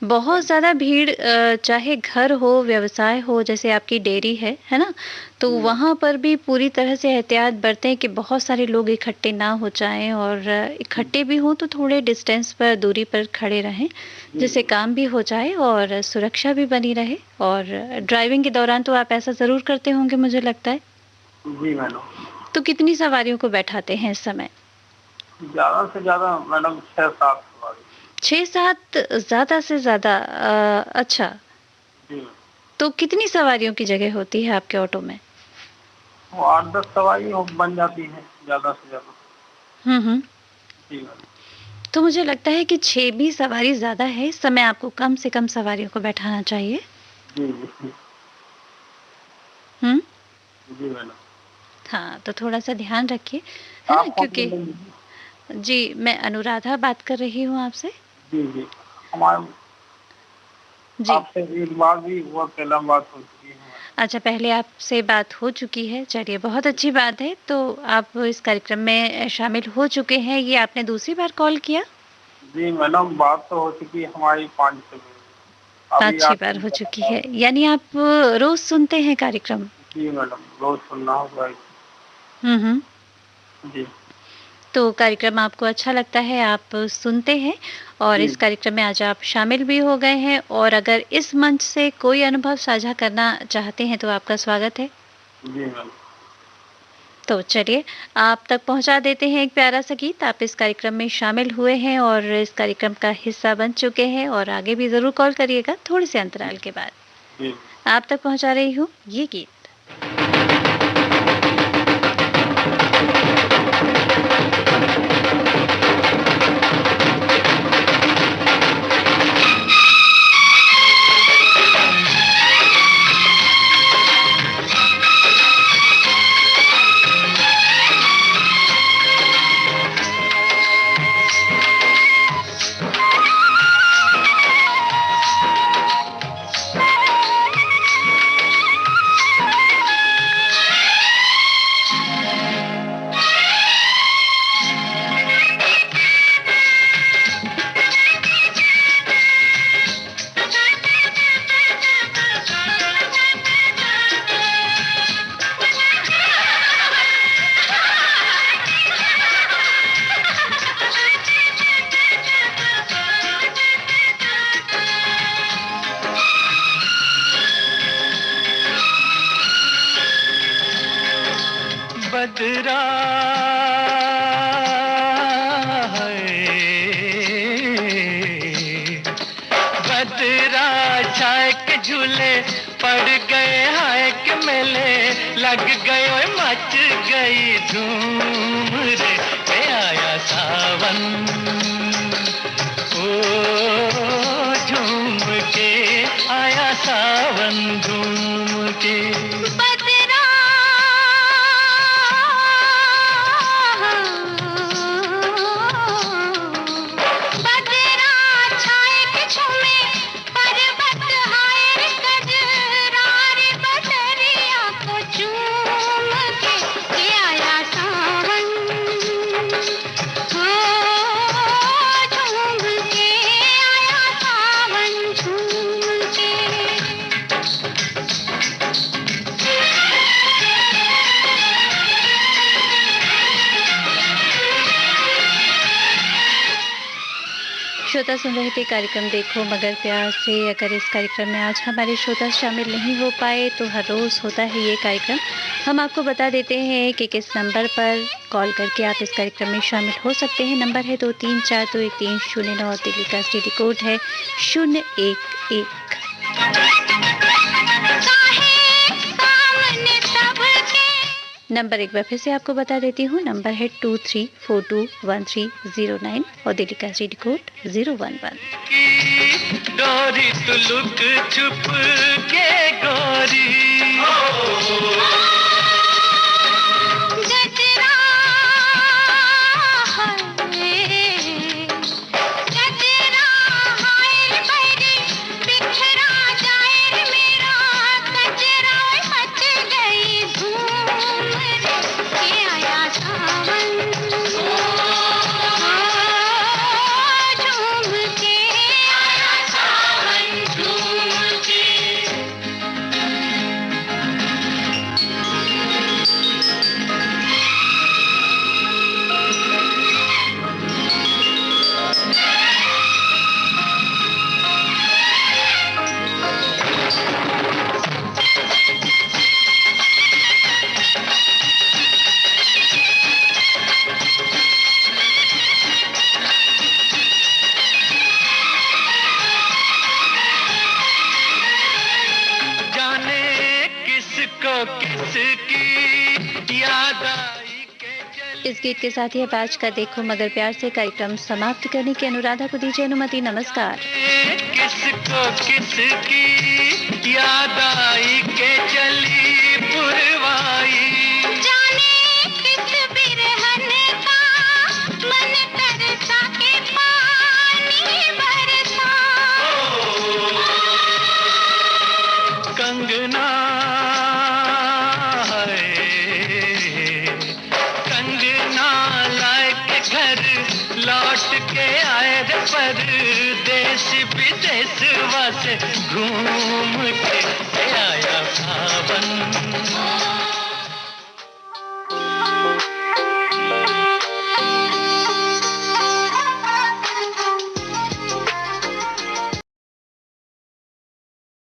बहुत ज़्यादा भीड़ चाहे घर हो, व्यवसाय हो, जैसे आपकी डेयरी है ना? तो वहाँ पर भी पूरी तरह से एहतियात बरतें कि बहुत सारे लोग इकट्ठे ना हो जाएँ और इकट्ठे भी हों तो थोड़े डिस्टेंस पर, दूरी पर खड़े रहें, जिससे काम भी हो जाए और सुरक्षा भी बनी रहे। और ड्राइविंग के दौरान तो आप ऐसा ज़रूर करते होंगे मुझे लगता है?
जी मैडम।
तो कितनी सवारियों को बैठाते हैं इस समय?
ज़्यादा से ज़्यादा मैडम 6-7 सवारी।
6-7 ज़्यादा से ज़्यादा अच्छा।
जी।
तो कितनी सवारियों की जगह होती है आपके ऑटो में?
वो 8-10 सवारी बन जाती है ज़्यादा से ज़्यादा। जी मैडम।
तो मुझे लगता है कि 6 भी सवारी ज़्यादा है, इस समय आपको कम से कम सवारियों को बैठाना चाहिए।
जी, जी।
हुँ?
जी मैडम।
हाँ, तो थोड़ा-सा ध्यान रखिए, है ना? क्योंकि जी, मैं अनुराधा बात कर रही हूँ आपसे।
जी, जी। हमारे
जी।
आपसे एक बार भी बहुत पहला बात हो चुकी है।
अच्छा, पहले आपसे बात हो चुकी है, चलिए बहुत अच्छी बात है। तो आप इस कार्यक्रम में शामिल हो चुके हैं, ये आपने दूसरी बार कॉल किया?
जी मैडम, बात तो हो चुकी है हमारी 5-6 बार।
5-6 बार हो चुकी है, यानी आप रोज़ सुनते हैं कार्यक्रम?
जी मैडम, रोज़ सुनना होगा। जी।
तो कार्यक्रम आपको अच्छा लगता है, आप सुनते हैं और इस कार्यक्रम में आज आप शामिल भी हो गए हैं और अगर इस मंच से कोई अनुभव साझा करना चाहते हैं तो आपका स्वागत है।
जी मैम।
तो चलिए आप तक पहुंचा देते हैं एक प्यारा-सा गीत। आप इस कार्यक्रम में शामिल हुए हैं और इस कार्यक्रम का हिस्सा बन चुके हैं और आगे भी ज़रूर कॉल करिएगा थोड़े से अंतराल के बाद।
जी।
आप तक पहुंचा रही हूँ ये गीत।
बदरा बदरा छाए के झूले पड़ गए हाय के मेले लग गए मच गई धूम रे आया सावन ओ झूम के आया सावन झूम के
श्रोता सुन रहे थे कार्यक्रम देखो मगर प्यार से। अगर इस कार्यक्रम में आज हमारे श्रोता शामिल नहीं हो पाए तो हर रोज़ होता है ये कार्यक्रम। हम आपको बता देते हैं कि किस नंबर पर कॉल करके आप इस कार्यक्रम में शामिल हो सकते हैं। नंबर है 23421309 और दिल्ली का स्टडी कोड है 011। नंबर एक बार फिर से आपको बता देती हूँ, नंबर है 23421309 और दिल्ली का स्टडी कोड 011।
गोरी तू लुक छुप के गोरी किसको किसकी याद आई।
इस गीत के साथ ही अब आज का देखो मगर प्यार से कार्यक्रम समाप्त करने की अनुराधा को दीजिए अनुमति। नमस्कार।
किसको किसकी याद आई के चली पुरवाई,
जाने किस बिरहन का मन तरसा के पानी बरसा।
कंगना लौट के आए रे परदेश विदेश से घूम के आया सावन